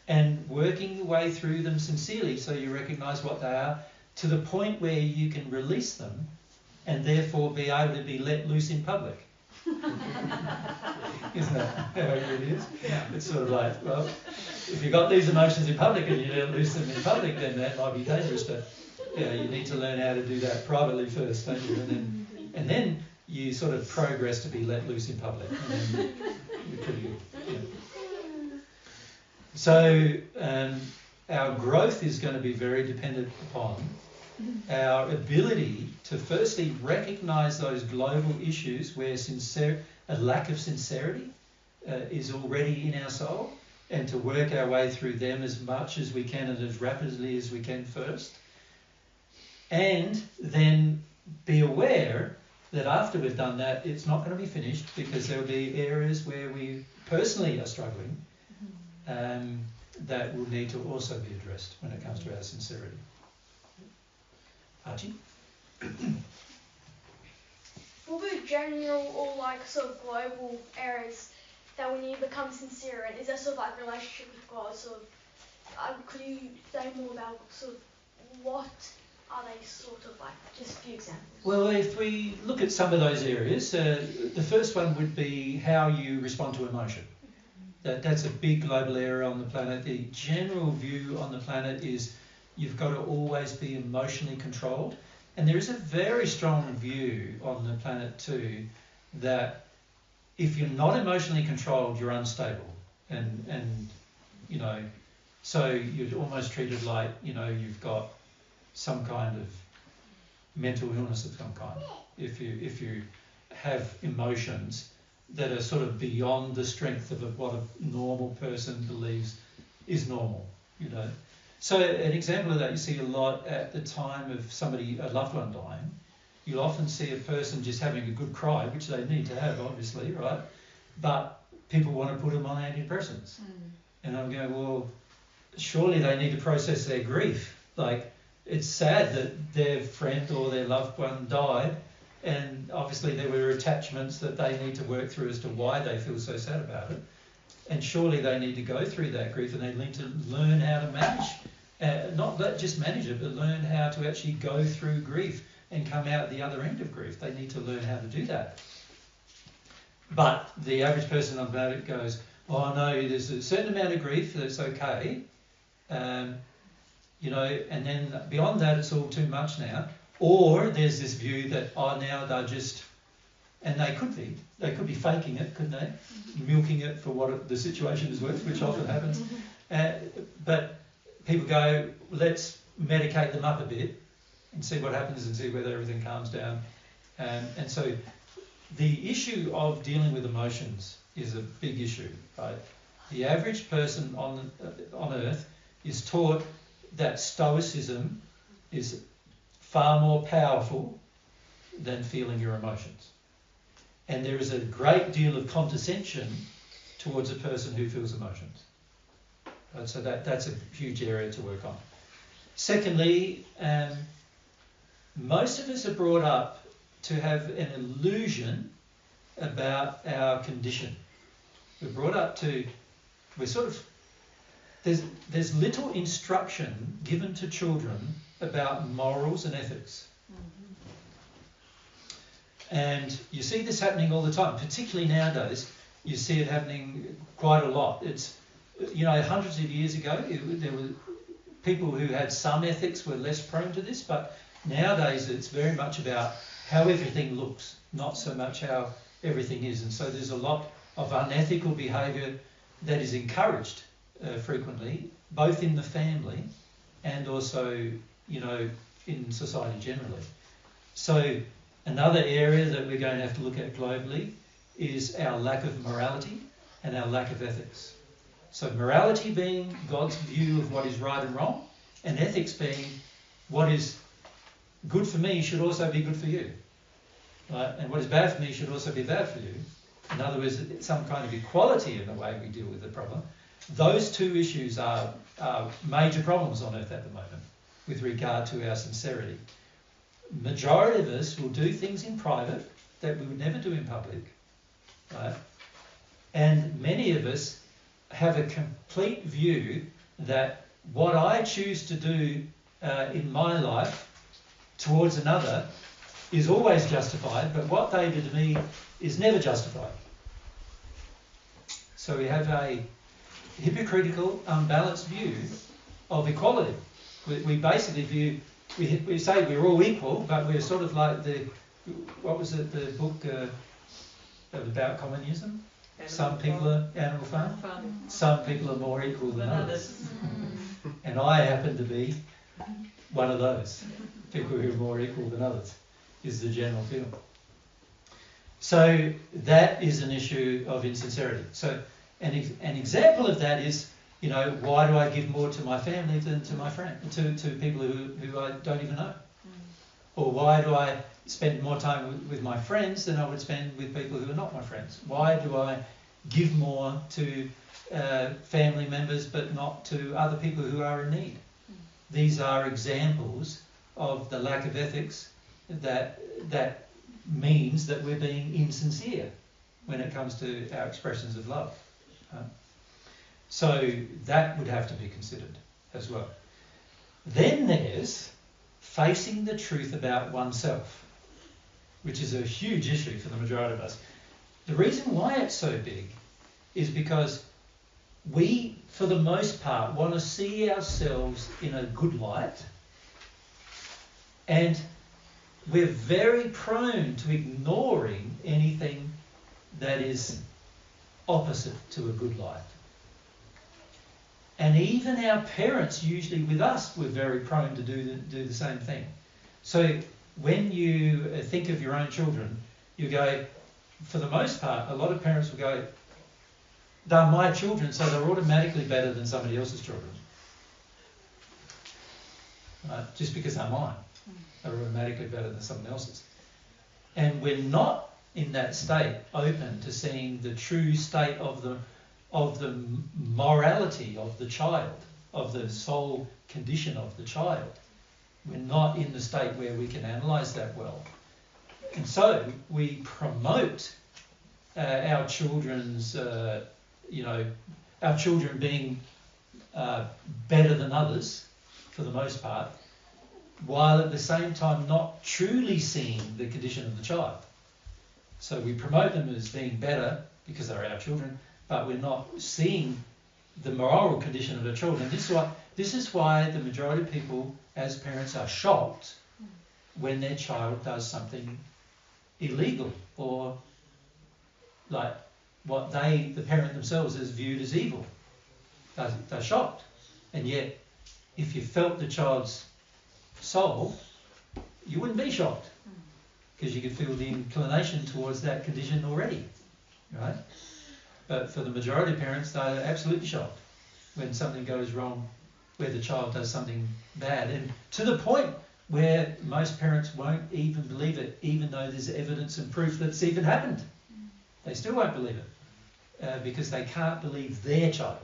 and working your way through them sincerely so you recognise what they are, to the point where you can release them and therefore be able to be let loose in public. Isn't that how it really is? Yeah. It's sort of like, well, if you've got these emotions in public and you let loose them in public, then that might be dangerous, but you need to learn how to do that privately first, don't you? And then you sort of progress to be let loose in public, and then you're pretty good. Yeah. So our growth is going to be very dependent upon our ability to firstly recognise those global issues where a lack of sincerity is already in our soul, and to work our way through them as much as we can and as rapidly as we can first. And then be aware that after we've done that, it's not going to be finished, because there will be areas where we personally are struggling that will need to also be addressed when it comes to our sincerity. Archie? Will be general or like sort of global areas that when you become sincere, and is that sort of like relationship with God? Sort of, could you say more about sort of what are they sort of like? Just a few examples. Well, if we look at some of those areas, the first one would be how you respond to emotion. That's a big global area on the planet. The general view on the planet is you've got to always be emotionally controlled. And there is a very strong view on the planet too that if you're not emotionally controlled, you're unstable. And you know, so you're almost treated like, you know, you've got some kind of mental illness of some kind. If you have emotions that are sort of beyond the strength of what a normal person believes is normal, you know. So an example of that you see a lot at the time of a loved one dying. You'll often see a person just having a good cry, which they need to have, obviously, right? But people want to put them on antidepressants. And I'm going, well, surely they need to process their grief. Like, it's sad that their friend or their loved one died, and obviously there were attachments that they need to work through as to why they feel so sad about it. And surely they need to go through that grief, and they need to learn how to manage Not just manage it, but learn how to actually go through grief and come out the other end of grief. They need to learn how to do that. But the average person about it goes, oh no, there's a certain amount of grief that's okay, you know, and then beyond that it's all too much now. Or there's this view that, oh, now they're just, and they could be faking it, couldn't they? Milking it for what the situation is worth, which often happens. But people go, let's medicate them up a bit and see what happens and see whether everything calms down. And so the issue of dealing with emotions is a big issue, right? The average person on earth is taught that stoicism is far more powerful than feeling your emotions. And there is a great deal of condescension towards a person who feels emotions. So that's a huge area to work on. Secondly, most of us are brought up to have an illusion about our condition. We're brought up to, there's little instruction given to children about morals and ethics. And you see this happening all the time, particularly nowadays. You see it happening quite a lot. It's, you know, hundreds of years ago, there were people who had some ethics were less prone to this, but nowadays it's very much about how everything looks, not so much how everything is. And so there's a lot of unethical behaviour that is encouraged frequently, both in the family and also, you know, in society generally. So another area that we're going to have to look at globally is our lack of morality and our lack of ethics. So morality being God's view of what is right and wrong, and ethics being what is good for me should also be good for you. Right? And what is bad for me should also be bad for you. In other words, some kind of equality in the way we deal with the problem. Those two issues are major problems on earth at the moment with regard to our sincerity. Majority of us will do things in private that we would never do in public. Right? And many of us have a complete view that what I choose to do in my life towards another is always justified, but what they do to me is never justified. So we have a hypocritical, unbalanced view of equality. We basically view, we say we're all equal, but we're sort of like the book about communism? Some people are Animal Farm. Some people are more equal than others. And I happen to be one of those people who are more equal than others, is the general feeling. So that is an issue of insincerity. So an example of that is, you know, why do I give more to my family than to my friend, to people who I don't even know? Or why do I spend more time with my friends than I would spend with people who are not my friends? Why do I give more to family members but not to other people who are in need? These are examples of the lack of ethics that means that we're being insincere when it comes to our expressions of love. So that would have to be considered as well. Then there's facing the truth about oneself, which is a huge issue for the majority of us. The reason why it's so big is because we, for the most part, want to see ourselves in a good light, and we're very prone to ignoring anything that is opposite to a good light. And even our parents, usually with us, were very prone to do the same thing. So when you think of your own children, you go, for the most part, a lot of parents will go, they're my children, so they're automatically better than somebody else's children. Just because they're mine, they're automatically better than someone else's. And we're not in that state open to seeing the true state of the morality of the child, of the soul condition of the child. We're not in the state where we can analyse that well. And so we promote our children's, our children being better than others for the most part, while at the same time not truly seeing the condition of the child. So we promote them as being better because they're our children, but we're not seeing the moral condition of the children. This is why the majority of people, as parents, are shocked when their child does something illegal or like what the parent themselves has viewed as evil. They're shocked. And yet, if you felt the child's soul, you wouldn't be shocked because you could feel the inclination towards that condition already, right? But for the majority of parents, they're absolutely shocked when something goes wrong, where the child does something bad, and to the point where most parents won't even believe it, even though there's evidence and proof that it's even happened. They still won't believe it because they can't believe their child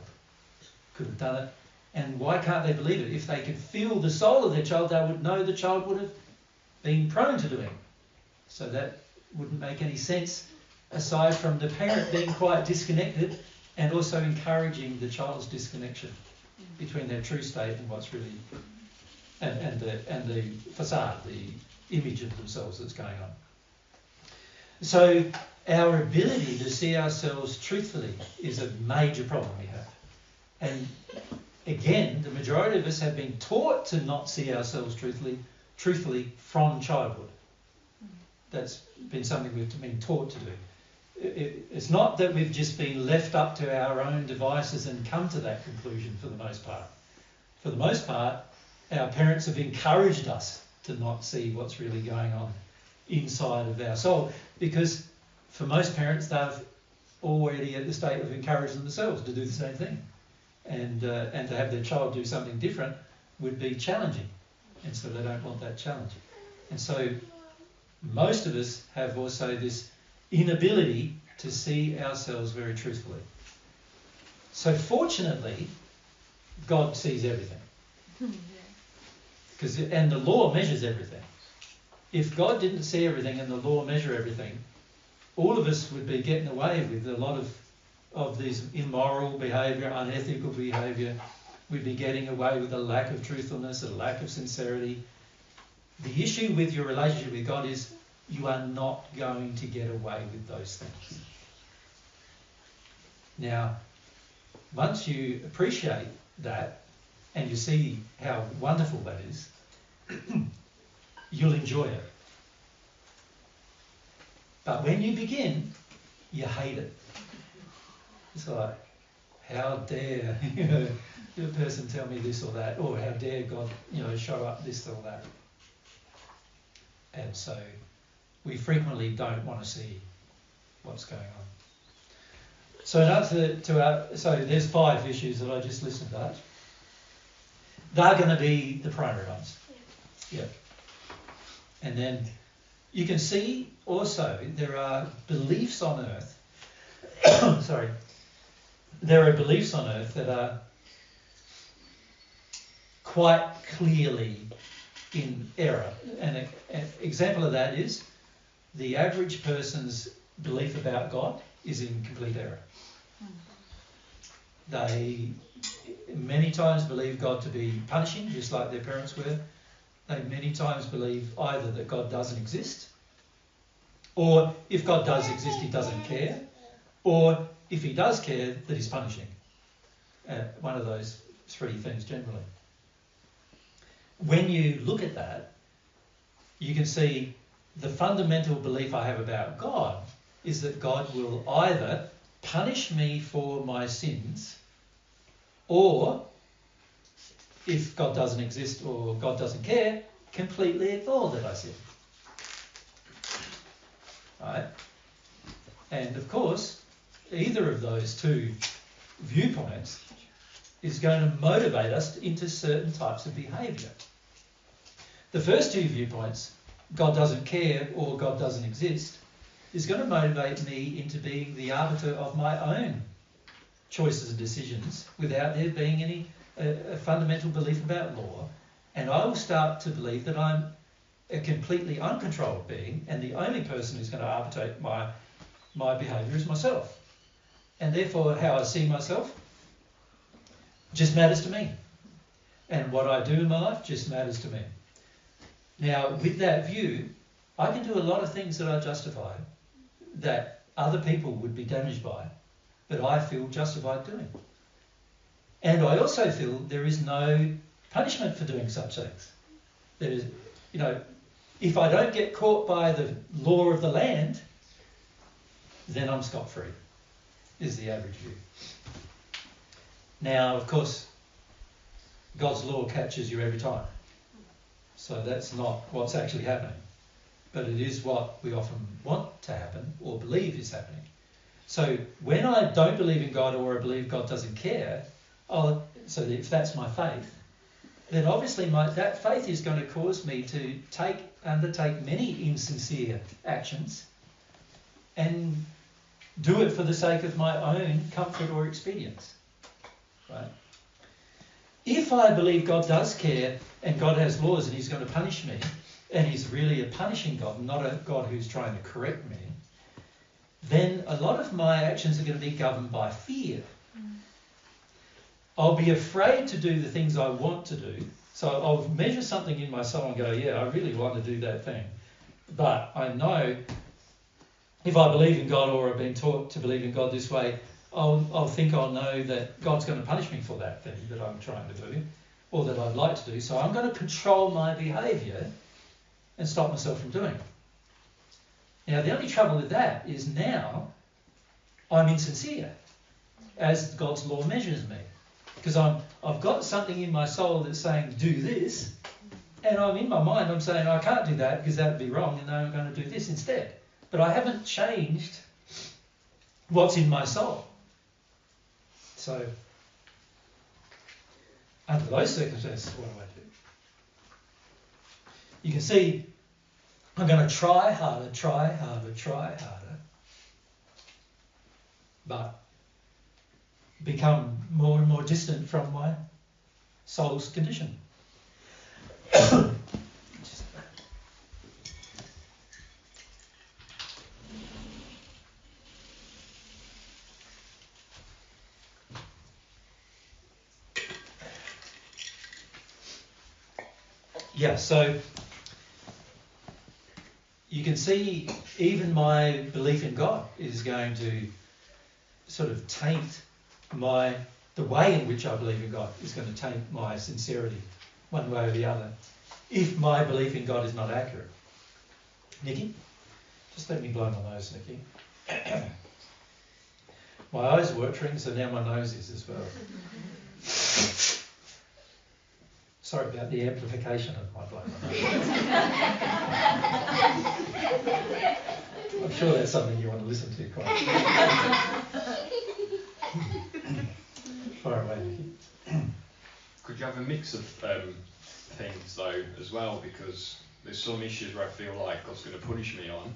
could have done it. And why can't they believe it? If they could feel the soul of their child, they would know the child would have been prone to doing. So that wouldn't make any sense, aside from the parent being quite disconnected and also encouraging the child's disconnection between their true state and what's really and the facade, the image of themselves that's going on. So our ability to see ourselves truthfully is a major problem we have. And again, the majority of us have been taught to not see ourselves truthfully from childhood. That's been something we've been taught to do. It's not that we've just been left up to our own devices and come to that conclusion for the most part. For the most part, our parents have encouraged us to not see what's really going on inside of our soul, because for most parents, they've already at the state of encouraging themselves to do the same thing. And to have their child do something different would be challenging. And so they don't want that challenge. And so most of us have also this inability to see ourselves very truthfully. So fortunately, God sees everything. And the law measures everything. If God didn't see everything and the law measure everything, all of us would be getting away with a lot of these immoral behaviour, unethical behaviour. We'd be getting away with a lack of truthfulness, a lack of sincerity. The issue with your relationship with God is you are not going to get away with those things. Now, once you appreciate that and you see how wonderful that is, you'll enjoy it. But when you begin, you hate it. It's like, how dare the person tell me this or that, or how dare God, show up this or that. And so we frequently don't want to see what's going on. So so there's 5 issues that I just listed out. They're going to be the primary ones. Yeah. And then you can see also there are beliefs on earth. Sorry. There are beliefs on earth that are quite clearly in error. And an example of that is the average person's belief about God is in complete error. They many times believe God to be punishing, just like their parents were. They many times believe either that God doesn't exist, or if God does exist, he doesn't care, or if he does care, that he's punishing. One of those 3 things generally. When you look at that, you can see the fundamental belief I have about God is that God will either punish me for my sins, or if God doesn't exist or God doesn't care, completely ignore that I sin. Right? And of course, either of those 2 viewpoints is going to motivate us into certain types of behaviour. The first 2 viewpoints, God doesn't care or God doesn't exist, is going to motivate me into being the arbiter of my own choices and decisions without there being any a fundamental belief about law. And I will start to believe that I'm a completely uncontrolled being, and the only person who's going to arbitrate my behaviour is myself. And therefore how I see myself just matters to me. and what I do in my life just matters to me. Now, with that view, I can do a lot of things that are justified that other people would be damaged by, but I feel justified doing. And I also feel there is no punishment for doing such things. There is, you know, if I don't get caught by the law of the land, then I'm scot-free, is the average view. Now, of course, God's law catches you every time. So that's not what's actually happening. But it is what we often want to happen or believe is happening. So when I don't believe in God or I believe God doesn't care, so if that's my faith, then obviously that faith is going to cause me to undertake many insincere actions and do it for the sake of my own comfort or expedience. Right? If I believe God does care and God has laws and he's going to punish me, and he's really a punishing God, not a God who's trying to correct me, then a lot of my actions are going to be governed by fear. I'll be afraid to do the things I want to do. So I'll measure something in my soul and go, yeah, I really want to do that thing. But I know if I believe in God or I've been taught to believe in God this way, I'll think I'll know that God's going to punish me for that thing that I'm trying to do or that I'd like to do. So I'm going to control my behaviour and stop myself from doing it. Now, the only trouble with that is now I'm insincere as God's law measures me. Because I've got something in my soul that's saying, do this, and I'm in my mind, I'm saying, I can't do that because that would be wrong, and I'm going to do this instead. But I haven't changed what's in my soul. So, under those circumstances, what do I do? You can see I'm going to try harder, but become more and more distant from my soul's condition. Yeah, so you can see even my belief in God is going to sort of taint the way in which I believe in God is going to taint my sincerity one way or the other if my belief in God is not accurate. Nikki? Just let me blow my nose, Nikki. My eyes are watering, so now my nose is as well. Sorry about the amplification of my blowing my nose. I'm sure that's something you want to listen to quite. Far away, Nikki. Could you have a mix of things though as well? Because there's some issues where I feel like God's going to punish me on,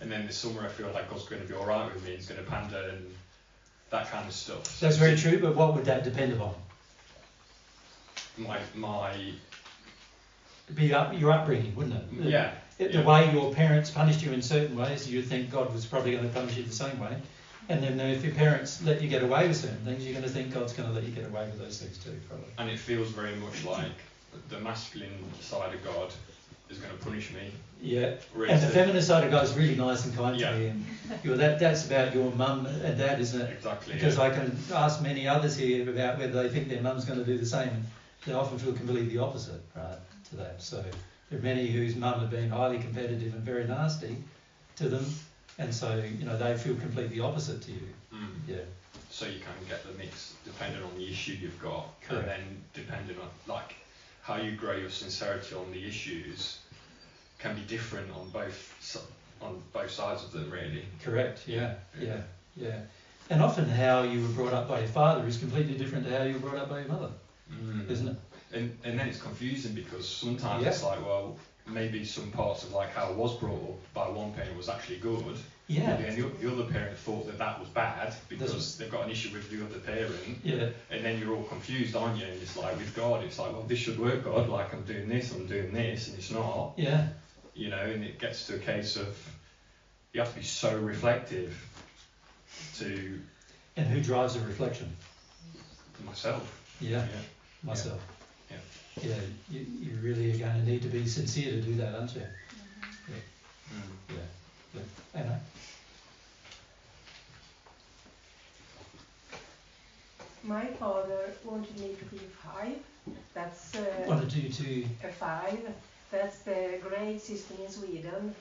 and then there's some where I feel like God's going to be all right with me. He's going to pander and that kind of stuff. That's very true, but what would that depend upon? Your upbringing, wouldn't it? Yeah. The way your parents punished you in certain ways, you'd think God was probably going to punish you the same way. And then if your parents let you get away with certain things, you're going to think God's going to let you get away with those things too, probably. And it feels very much like the masculine side of God is going to punish me. Yeah. And the feminine side of God is really nice and kind to me. And that's about your mum and dad, isn't it? Exactly. Because I can ask many others here about whether they think their mum's going to do the same. And they often feel completely the opposite, right, to that. So there are many whose mum have been highly competitive and very nasty to them. And so, they feel completely opposite to you. Mm. Yeah. So you can get the mix depending on the issue you've got. Correct. And then depending on how you grow your sincerity on the issues can be different on both sides of them, really. Correct, yeah. And often how you were brought up by your father is completely different to how you were brought up by your mother, isn't it? And then it's confusing because sometimes it's like, well, maybe some parts of how I was brought up by one parent was actually good. Yeah. But then the other parent thought that was bad because they've got an issue with the other parent. Yeah. And then you're all confused, aren't you? And it's like with God, it's like, well, this should work, God. I'm doing this, and it's not. Yeah. And it gets to a case of you have to be so reflective to. And who drives the reflection? Myself. Yeah. Myself. Yeah, you really are going to need to be sincere to do that, aren't you? Yeah. Anna? My father wanted me to be 5. That's Wanted you to... a 5. That's the grade system in Sweden.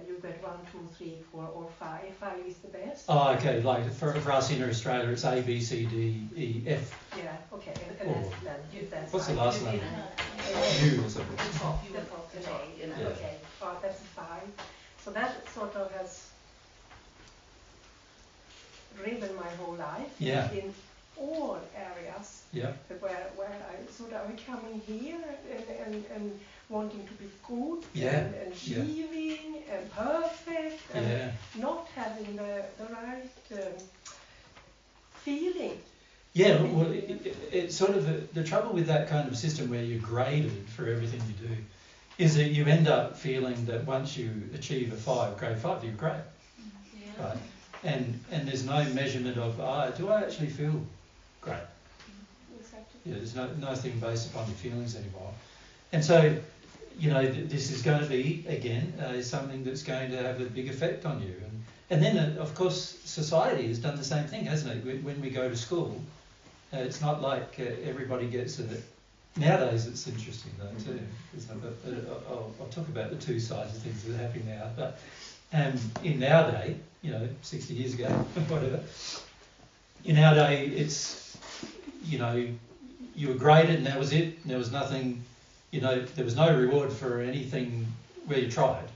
You get 1, 2, 3, 4, or 5. 5 is the best. Oh, okay, like for us in Australia, it's A, B, C, D, E, F. Yeah, okay. And that's What's the 5. last You one? did- U or something. The top, you know, Yeah. okay. Oh, that's a 5. So that sort of has driven my whole life. Yeah. In all areas. Yeah. Where I sort of coming here and wanting to be good Yeah. and achieving and perfect and Yeah. not having the right feeling. Yeah, well, it's sort of the trouble with that kind of system where you're graded for everything you do is that you end up feeling that once you achieve a 5, grade 5, you're great. Yeah. Right? And there's no measurement of, do I actually feel great? Exactly. Yeah, there's nothing based upon your feelings anymore. And so, you know, this is going to be, again, something that's going to have a big effect on you. And then, of course, society has done the same thing, hasn't it? When we go to school, it's not like everybody gets it. Nowadays, it's interesting, though, too. Isn't it? But I'll talk about the two sides of things that are happening now. But in our day, you know, 60 years ago, whatever, in our day, it's, you know, you were graded and that was it. And there was nothing, you know, there was no reward for anything where you tried.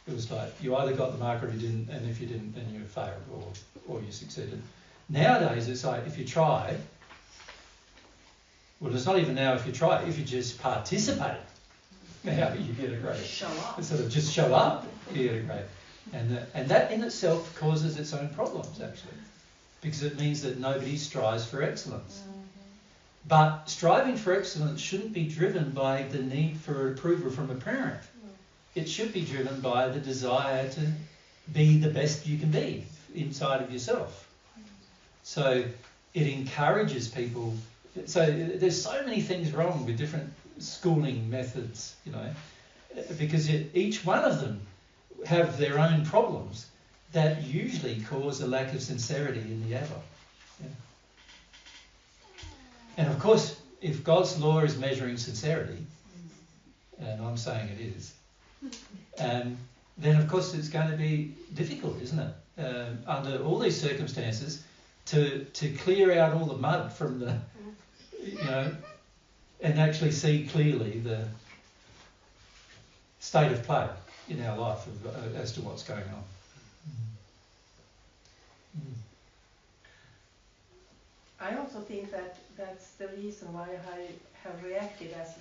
It was like you either got the mark or you didn't, and if you didn't, then you failed or you succeeded. Nowadays, it's like if you try, well, it's not even now if you try, if you just participate, now you get a grade. Show up. Sort of just show up, you get a grade. And that in itself causes its own problems, actually, because it means that nobody strives for excellence. But striving for excellence shouldn't be driven by the need for approval from a parent. It should be driven by the desire to be the best you can be inside of yourself. So it encourages people. So there's so many things wrong with different schooling methods, you know, because each one of them have their own problems that usually cause a lack of sincerity in the adult. Yeah. And of course, if God's law is measuring sincerity, and I'm saying it is, then of course it's going to be difficult, isn't it? Under all these circumstances, to clear out all the mud from the, you know, and actually see clearly the state of play in our life as to what's going on. I also think that that's the reason why I have reacted as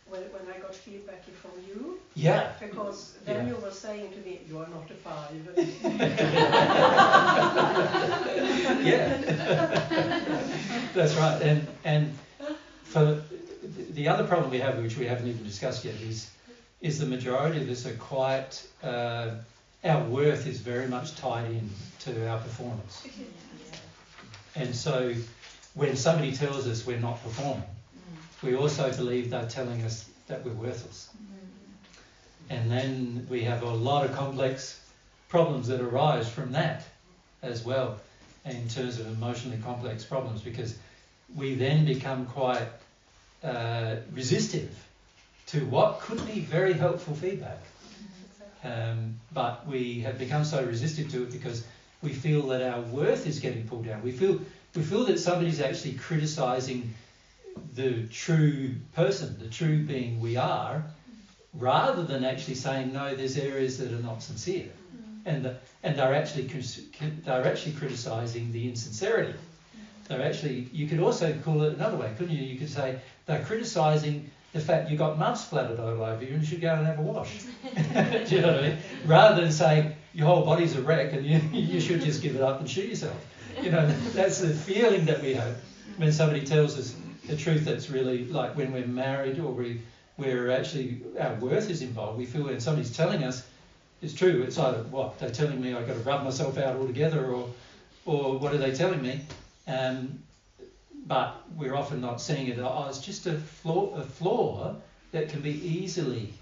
when I got feedback from you. Yeah. Because then you were saying to me, you are not a 5. Yeah. That's right. And for the other problem we have, which we haven't even discussed yet, is the majority of us are quite, our worth is very much tied in to our performance. And so when somebody tells us we're not performing, we also believe they're telling us that we're worthless. And then we have a lot of complex problems that arise from that as well, in terms of emotionally complex problems, because we then become quite resistive to what could be very helpful feedback. But we have become so resistive to it because we feel that our worth is getting pulled down. We feel that somebody's actually criticising the true person, the true being we are, rather than actually saying, no, there's areas that are not sincere. And they're actually criticising the insincerity. They're actually, you could also call it another way, couldn't you? You could say they're criticising the fact you got mud splattered all over you and you should go and have a wash. Do you know what I mean? Rather than saying your whole body's a wreck and you should just give it up and shoot yourself. You know, that's the feeling that we have when somebody tells us the truth. That's really like when we're married or we're actually, our worth is involved. We feel when somebody's telling us it's true, it's either what, they're telling me I've got to rub myself out altogether or what are they telling me? But but we're often not seeing it. Oh, it's just a flaw that can be easily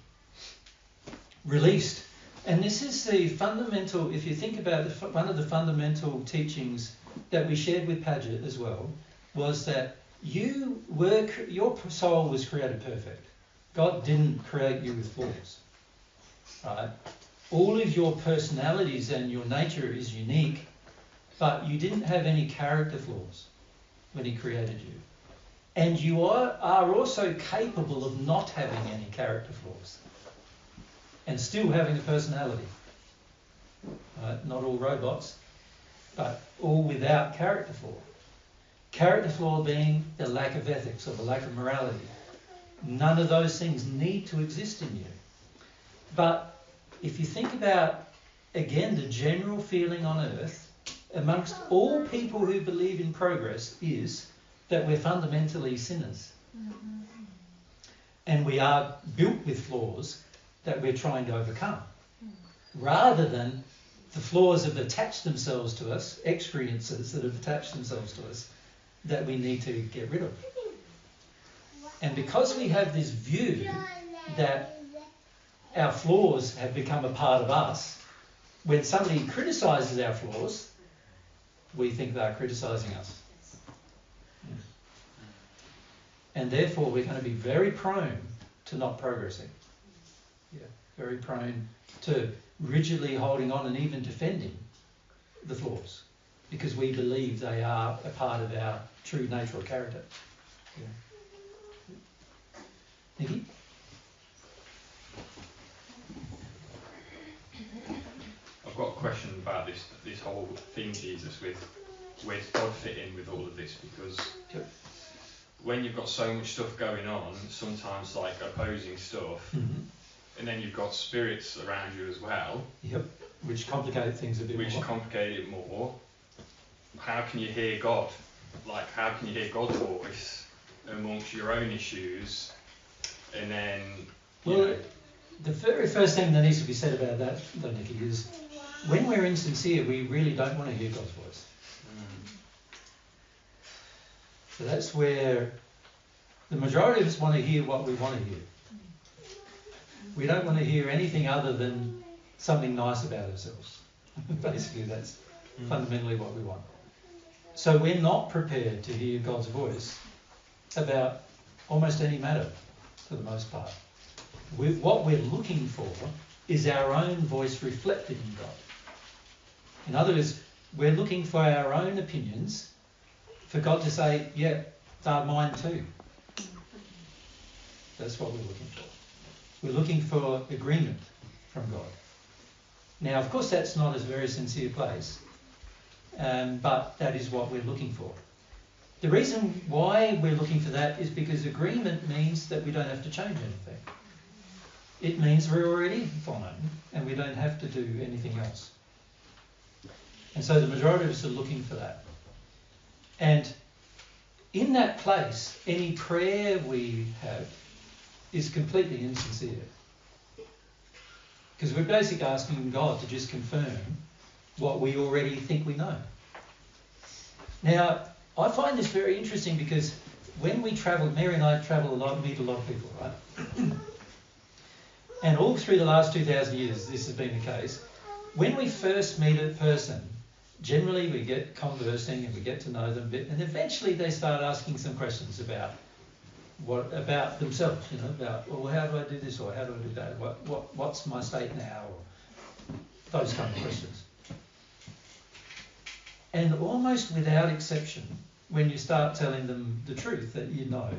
released. And this is the fundamental, if you think about it, one of the fundamental teachings that we shared with Padgett as well, was that your soul was created perfect. God didn't create you with flaws, right? All of your personalities and your nature is unique, but you didn't have any character flaws when he created you. And you are also capable of not having any character flaws and still having a personality. Right? Not all robots, but all without character flaw. Character flaw being the lack of ethics or the lack of morality. None of those things need to exist in you. But if you think about, again, the general feeling on earth, amongst all people who believe in progress, is that we're fundamentally sinners. And we are built with flaws that we're trying to overcome. Rather than the flaws that have attached themselves to us, experiences that have attached themselves to us, that we need to get rid of. And because we have this view that our flaws have become a part of us, when somebody criticises our flaws, we think they're criticising us. And therefore we're going to be very prone to not progressing. Yeah, very prone to rigidly holding on and even defending the flaws, because we believe they are a part of our true nature or character. Yeah. Nikki? I've got a question about this whole thing, Jesus, with where does God fit in with all of this? Because when you've got so much stuff going on, sometimes like opposing stuff, and then you've got spirits around you as well. Yep, which complicate things a bit more. Which complicate it more. How can you hear God? Like, how can you hear God's voice amongst your own issues? And then, well, the very first thing that needs to be said about that, though, Nikki, is when we're insincere, we really don't want to hear God's voice. So that's where the majority of us want to hear what we want to hear. We don't want to hear anything other than something nice about ourselves. Basically, that's fundamentally what we want. So we're not prepared to hear God's voice about almost any matter, for the most part. What we're looking for is our own voice reflected in God. In other words, we're looking for our own opinions, for God to say, yeah, they're mine too. That's what we're looking for. We're looking for agreement from God. Now, of course, that's not a very sincere place, but that is what we're looking for. The reason why we're looking for that is because agreement means that we don't have to change anything. It means we're already fine and we don't have to do anything else. And so the majority of us are looking for that. And in that place, any prayer we have is completely insincere. Because we're basically asking God to just confirm what we already think we know. Now, I find this very interesting because when we travel, Mary and I travel a lot, meet a lot of people, right? And all through the last 2,000 years, this has been the case. When we first meet a person, generally we get conversing and we get to know them a bit, and eventually they start asking some questions about themselves, about, well, how do I do this, or how do I do that? What's my state now? Or those kind of questions. And almost without exception, when you start telling them the truth that you know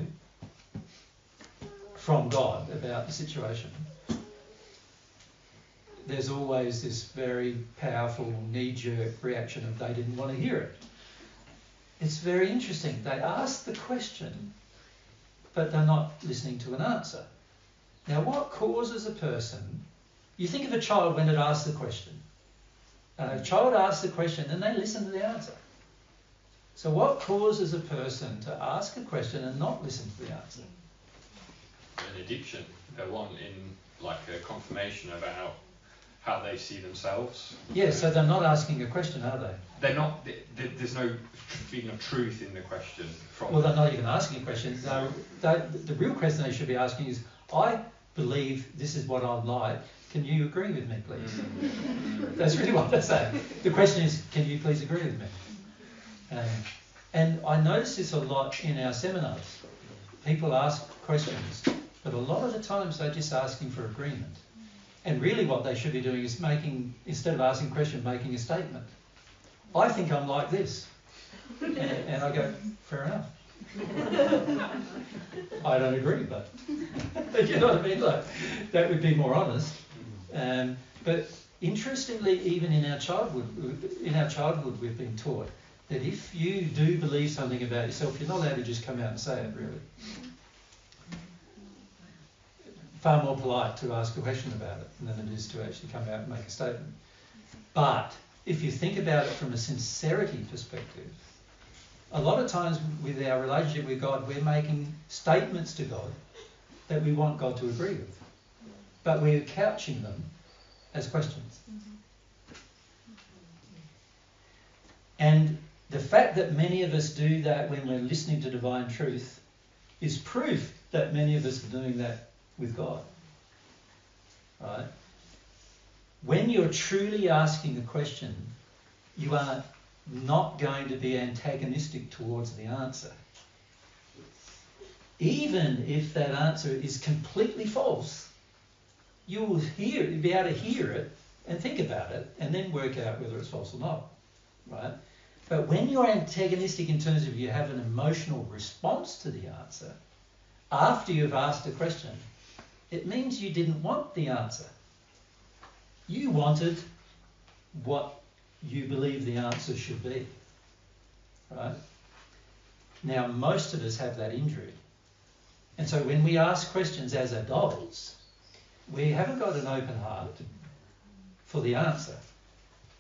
from God about the situation, there's always this very powerful knee-jerk reaction of they didn't want to hear it. It's very interesting. They ask the question, but they're not listening to an answer. Now, what causes a person... You think of a child when it asks the question. A child asks the question and they listen to the answer. So what causes a person to ask a question and not listen to the answer? An addiction. They're wanting like a confirmation about how they see themselves. Yeah, so they're not asking a question, are they? They're not. There's no feeling of truth in the question from. Well, they're not even asking a question. The real question they should be asking is, I believe this is what I'm like. Can you agree with me, please? That's really what they're saying. The question is, can you please agree with me? And I notice this a lot in our seminars. People ask questions, but a lot of the times they're just asking for agreement. And really what they should be doing is instead of asking a question, making a statement. I think I'm like this. And I go, fair enough. I don't agree, but you know what I mean? Like, that would be more honest. But interestingly, even in our childhood, we've been taught that if you do believe something about yourself, you're not allowed to just come out and say it, really. Far more polite to ask a question about it than it is to actually come out and make a statement. But if you think about it from a sincerity perspective, a lot of times with our relationship with God, we're making statements to God that we want God to agree with. But we're couching them as questions. And the fact that many of us do that when we're listening to divine truth is proof that many of us are doing that with God. Right? When you're truly asking a question, you are not going to be antagonistic towards the answer. Even if that answer is completely false, you will be able to hear it and think about it and then work out whether it's false or not. Right? But when you're antagonistic in terms of you have an emotional response to the answer, after you've asked a question, it means you didn't want the answer. You wanted what you believe the answer should be. Right? Now, most of us have that injury. And so when we ask questions as adults, we haven't got an open heart for the answer.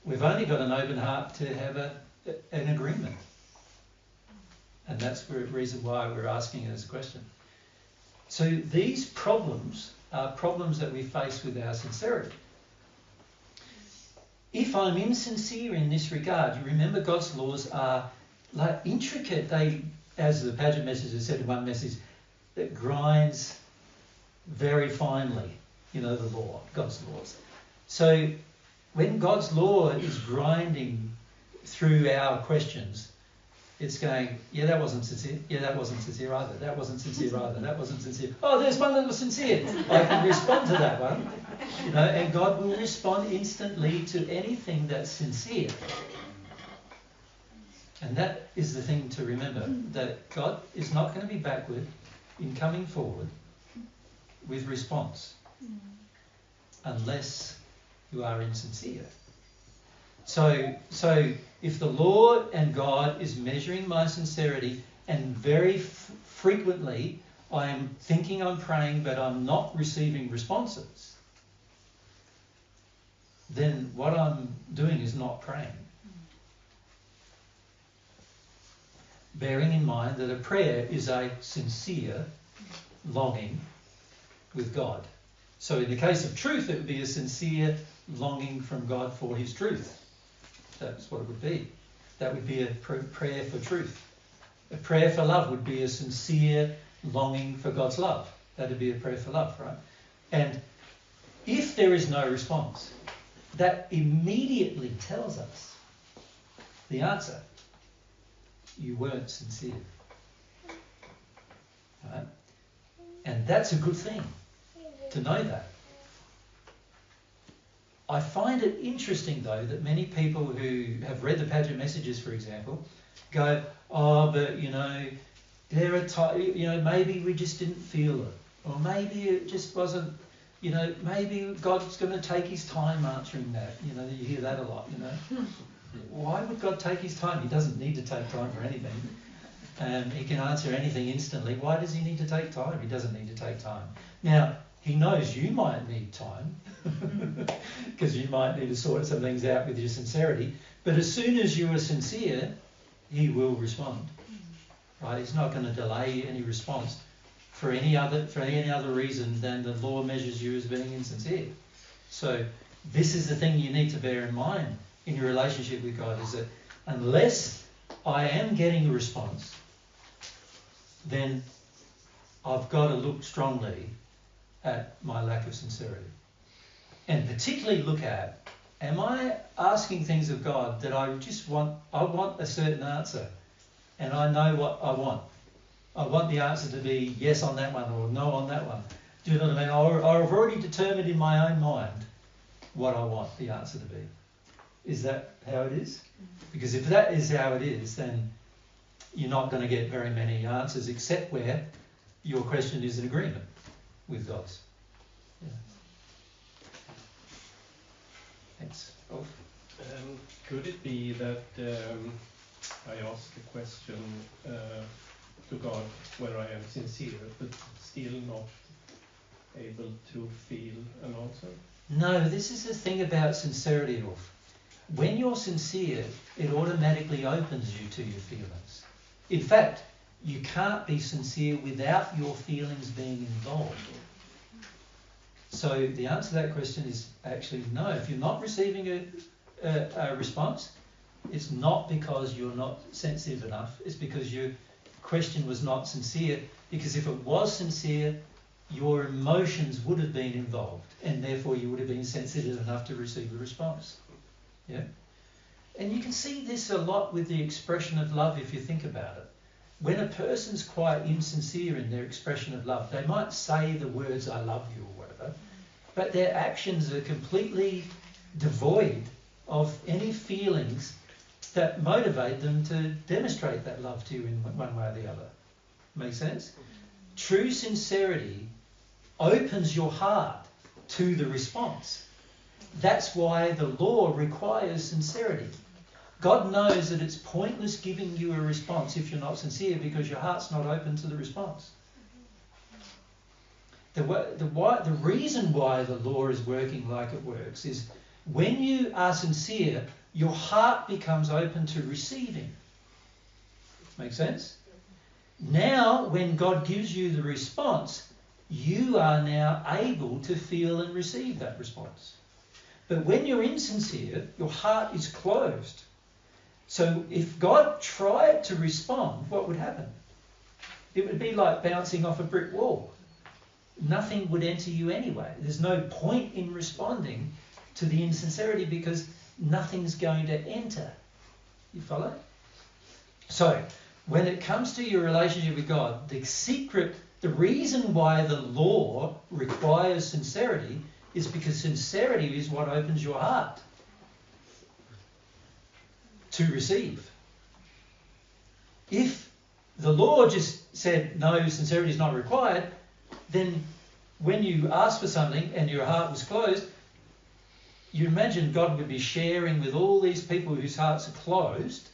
We've only got an open heart to have an agreement. And that's the reason why we're asking it as a question. So these problems are problems that we face with our sincerity. If I'm insincere in this regard, you remember God's laws are like intricate. They, as the Paget message has said in one message, that grinds very finely, the law, God's laws. So when God's law is grinding through our questions, it's going, yeah, that wasn't sincere. Yeah, that wasn't sincere either. That wasn't sincere either. That wasn't sincere. Oh, there's one that was sincere. I can respond to that one. And God will respond instantly to anything that's sincere. And that is the thing to remember, that God is not going to be backward in coming forward with response unless you are insincere. So if the Lord and God is measuring my sincerity, and very frequently I'm thinking I'm praying but I'm not receiving responses, then what I'm doing is not praying. Bearing in mind that a prayer is a sincere longing with God. So in the case of truth, it would be a sincere longing from God for his truth. That's what it would be. That would be a prayer for truth. A prayer for love would be a sincere longing for God's love. That would be a prayer for love, right? And if there is no response, that immediately tells us the answer. You weren't sincere. Right? And that's a good thing to know that. I find it interesting, though, that many people who have read the Paget messages, for example, go, oh, but, there are times, maybe we just didn't feel it. Or maybe it just wasn't, maybe God's going to take his time answering that. You hear that a lot, Why would God take his time? He doesn't need to take time for anything. He can answer anything instantly. Why does he need to take time? He doesn't need to take time. Now, he knows you might need time because you might need to sort some things out with your sincerity. But as soon as you are sincere, he will respond. Right? He's not going to delay any response for any other reason than the law measures you as being insincere. So this is the thing you need to bear in mind in your relationship with God, is that unless I am getting a response, then I've got to look strongly at my lack of sincerity. And particularly look at, am I asking things of God that I want a certain answer, and I know what I want. I want the answer to be yes on that one or no on that one. Do you know what I mean? I've already determined in my own mind what I want the answer to be. Is that how it is? Because if that is how it is, then you're not going to get very many answers, except where your question is in agreement with God's. Yeah. Thanks. Ulf? Could it be that I ask a question to God where I am sincere, but still not able to feel an answer? No, this is the thing about sincerity, Ulf. When you're sincere, it automatically opens you to your feelings. In fact, you can't be sincere without your feelings being involved. So the answer to that question is actually no. If you're not receiving a response, it's not because you're not sensitive enough. It's because your question was not sincere. Because if it was sincere, your emotions would have been involved, and therefore you would have been sensitive enough to receive a response. Yeah? And you can see this a lot with the expression of love if you think about it. When a person's quite insincere in their expression of love, they might say the words "I love you" or whatever, but their actions are completely devoid of any feelings that motivate them to demonstrate that love to you in one way or the other. Make sense? True sincerity opens your heart to the response. That's why the law requires sincerity. God knows that it's pointless giving you a response if you're not sincere, because your heart's not open to the response. The reason why the law is working like it works is when you are sincere, your heart becomes open to receiving. Make sense? Now, when God gives you the response, you are now able to feel and receive that response. But when you're insincere, your heart is closed. So if God tried to respond, what would happen? It would be like bouncing off a brick wall. Nothing would enter you anyway. There's no point in responding to the insincerity because nothing's going to enter. You follow? So, when it comes to your relationship with God, the reason why the law requires sincerity is because sincerity is what opens your heart to receive. If the law just said, no, sincerity is not required, then when you asked for something and your heart was closed, you imagine God would be sharing with all these people whose hearts are closed,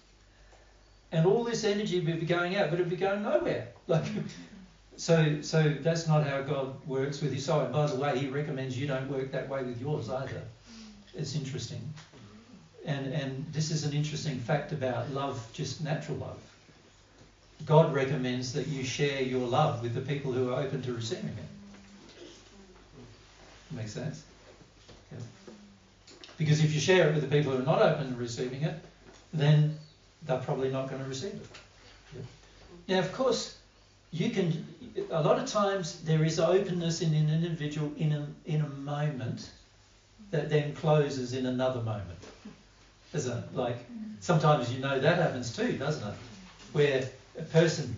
and all this energy would be going out, but it would be going nowhere. So that's not how God works with his soul. And by the way, he recommends you don't work that way with yours either. It's interesting. And this is an interesting fact about love, just natural love. God recommends that you share your love with the people who are open to receiving it. Makes sense? Yeah. Because if you share it with the people who are not open to receiving it, then they're probably not going to receive it. Yeah. Now, of course, a lot of times there is openness in an individual in a moment that then closes in another moment. Isn't it? Like, sometimes that happens too, doesn't it? Where a person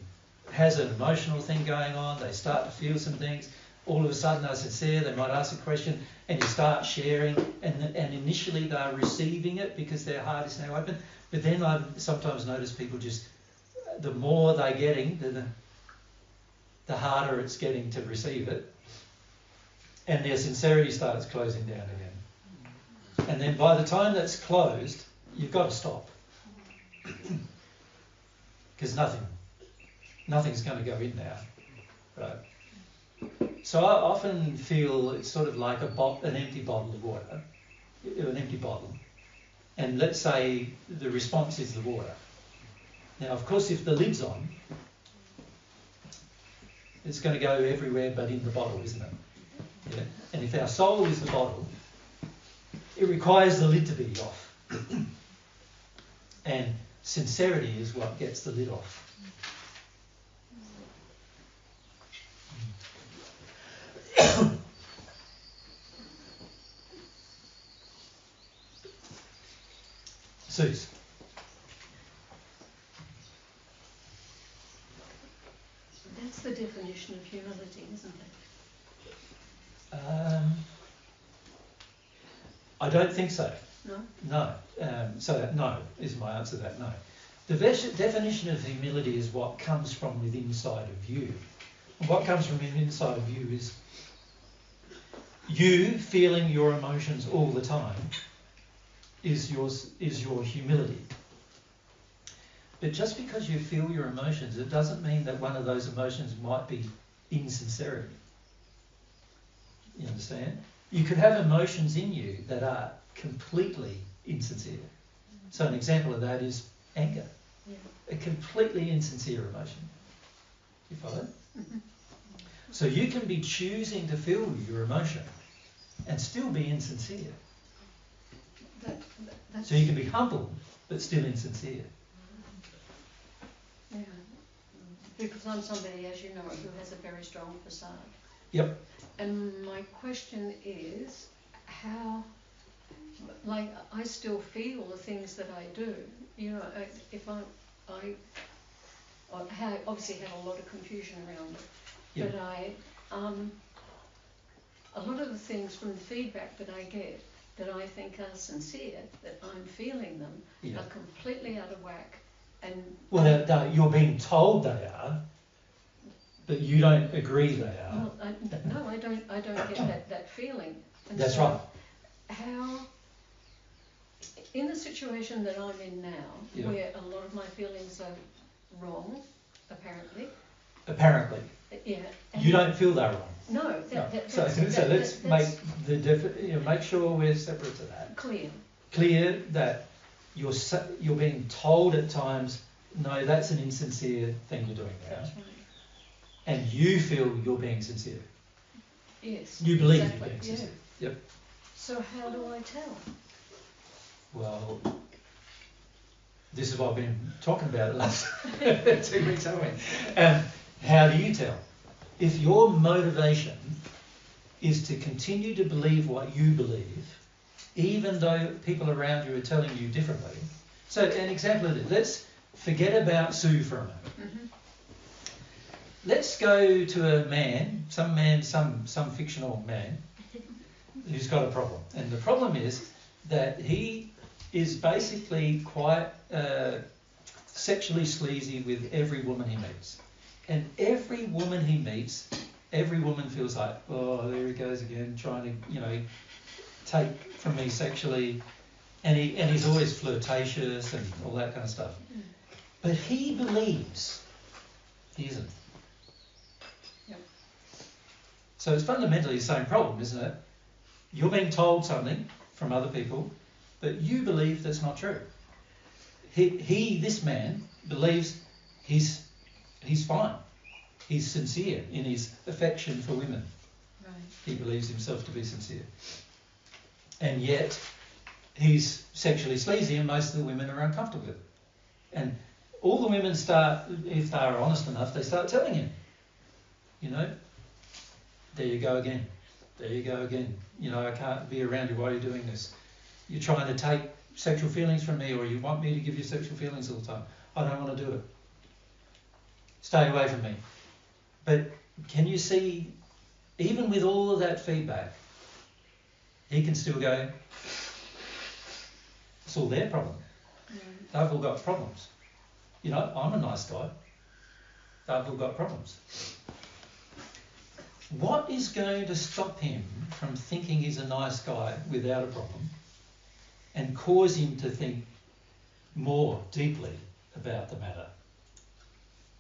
has an emotional thing going on, they start to feel some things, all of a sudden they're sincere, they might ask a question, and you start sharing, and initially they're receiving it because their heart is now open, but then I've sometimes noticed people just, the more they're getting, the harder it's getting to receive it, and their sincerity starts closing down again. And then by the time that's closed, you've got to stop. Because nothing's going to go in now. Right? So I often feel it's sort of like an empty bottle of water, an empty bottle. And let's say the response is the water. Now, of course, if the lid's on, it's going to go everywhere but in the bottle, isn't it? Yeah? And if our soul is the bottle, It requires the lid to be off. And sincerity is what gets the lid off. Suze. That's the definition of humility, isn't it? I don't think so. No? No. No is my answer to that, no. The definition of humility is what comes from within inside of you. And what comes from inside of you is you feeling your emotions all the time is your humility. But just because you feel your emotions, it doesn't mean that one of those emotions might be insincerity. You understand? You could have emotions in you that are completely insincere. So an example of that is anger. Yeah. A completely insincere emotion. You follow? Mm-hmm. So you can be choosing to feel your emotion and still be insincere. So you can be humble but still insincere. Yeah. Because I'm somebody, as you know, who has a very strong facade. Yep. And my question is, how, like, I still feel the things that I do. You know, if I obviously have a lot of confusion around it, Yep. but a lot of the things from the feedback that I get that I think are sincere, that I'm feeling them, are completely out of whack. And well, you're being told they are, but you don't agree they are. Well, no, I don't get that feeling. And That's so right. How, in the situation that I'm in now, where a lot of my feelings are wrong, apparently. Apparently. Yeah. You don't feel they're wrong. No. So let's make sure we're separate to that. Clear that you're being told at times, no, that's an insincere thing you're doing now. That's right. And you feel you're being sincere. Yes. You believe exactly. you're being sincere. Yeah. Yep. So how do I tell? Well, this is what I've been talking about the last 2 weeks, haven't we? How do you tell? If your motivation is to continue to believe what you believe, even though people around you are telling you differently. So an example of this, let's forget about Sue for a moment. Mm-hmm. Let's go to a man, some fictional man, who's got a problem. And the problem is that he is basically quite sexually sleazy with every woman he meets. And every woman he meets, every woman feels like, oh, there he goes again, trying to, take from me sexually. And he's always flirtatious and all that kind of stuff. But he believes he isn't. Yep. So it's fundamentally the same problem, isn't it? You're being told something from other people, but you believe that's not true. This man, believes he's fine. He's sincere in his affection for women. Right. He believes himself to be sincere. And yet, he's sexually sleazy and most of the women are uncomfortable with it. And all the women start, if they're honest enough, they start telling him, there you go again. There you go again. I can't be around you. Why are you doing this? You're trying to take sexual feelings from me, or you want me to give you sexual feelings all the time. I don't want to do it. Stay away from me. But can you see, even with all of that feedback, he can still go, it's all their problem. They've all got problems. I'm a nice guy. They've all got problems. What is going to stop him from thinking he's a nice guy without a problem and cause him to think more deeply about the matter?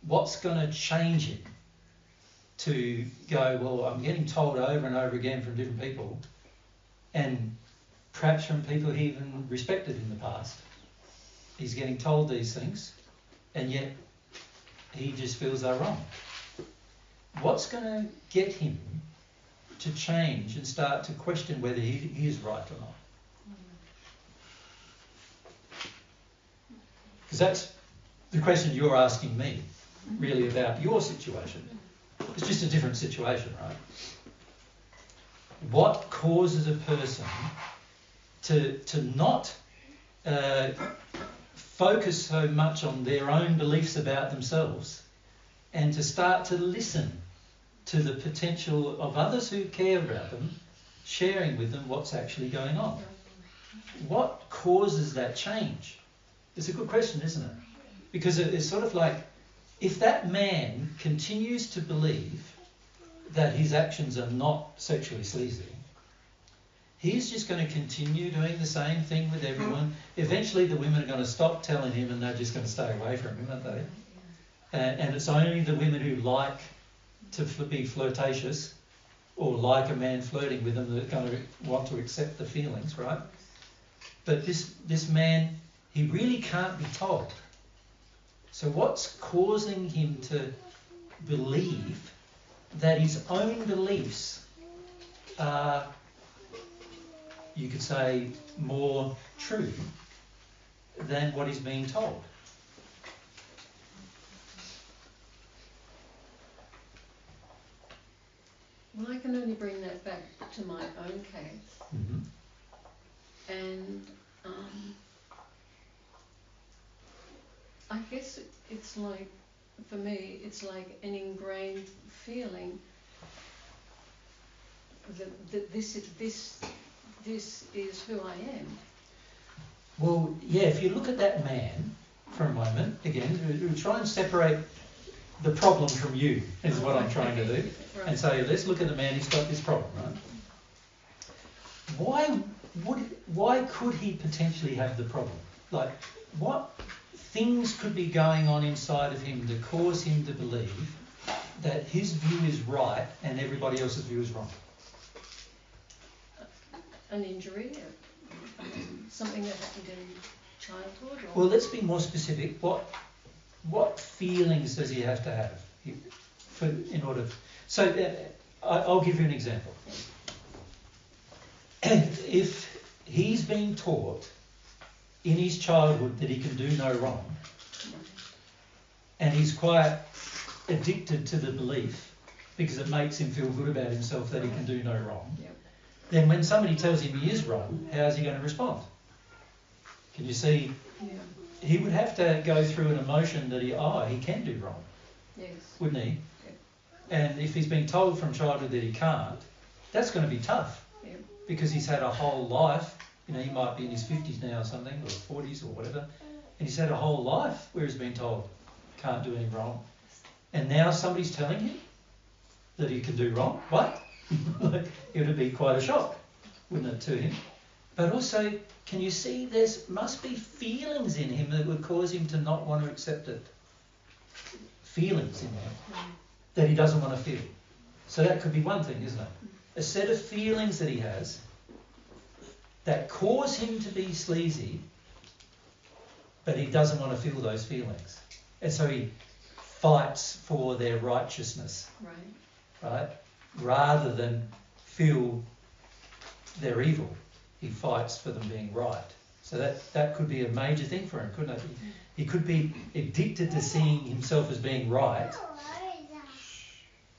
What's going to change him to go, well, I'm getting told over and over again from different people, and perhaps from people he even respected in the past. He's getting told these things, and yet he just feels they're wrong. What's going to get him to change and start to question whether he is right or not? Because that's the question you're asking me, really, about your situation. It's just a different situation, right? What causes a person to not focus so much on their own beliefs about themselves and to start to listen to the potential of others who care about them, sharing with them what's actually going on? What causes that change? It's a good question, isn't it? Because it's sort of like, if that man continues to believe that his actions are not sexually sleazy, he's just going to continue doing the same thing with everyone. Eventually the women are going to stop telling him and they're just going to stay away from him, aren't they? And it's only the women who like to be flirtatious or like a man flirting with them that are going to want to accept the feelings, right? But this man, he really can't be told. So what's causing him to believe that his own beliefs are, you could say, more true than what he's being told? Well, I can only bring that back to my own case. Mm-hmm. And I guess it's like, for me, it's like an ingrained feeling that this is who I am. Well, yeah, if you look at that man for a moment, again, we'll try and separate the problem from you, is what I'm trying to do. Right. And say, let's look at the man who's got this problem, right? Why could he potentially have the problem? Like, what things could be going on inside of him to cause him to believe that his view is right and everybody else's view is wrong? An injury, something that happened in childhood? Or? Well, let's be more specific. What feelings does he have to have in order? So I'll give you an example. If he's been taught in his childhood that he can do no wrong, and he's quite addicted to the belief because it makes him feel good about himself that he can do no wrong, then when somebody tells him he is wrong, how's he going to respond? Can you see? Yeah. He would have to go through an emotion that he can do wrong, Yes. wouldn't he? Yep. And if he's been told from childhood that he can't, that's going to be tough. Yep. Because he's had a whole life, he might be in his 50s now or something, or 40s or whatever, and he's had a whole life where he's been told can't do any wrong. And now somebody's telling him that he can do wrong. What? It would be quite a shock, wouldn't it, to him? But also, can you see there must be feelings in him that would cause him to not want to accept it? Feelings in there that he doesn't want to feel. So that could be one thing, isn't it? A set of feelings that he has that cause him to be sleazy, but he doesn't want to feel those feelings. And so he fights for their righteousness, right? Rather than feel they're evil. He fights for them being right. So that could be a major thing for him, couldn't it? He could be addicted to seeing himself as being right,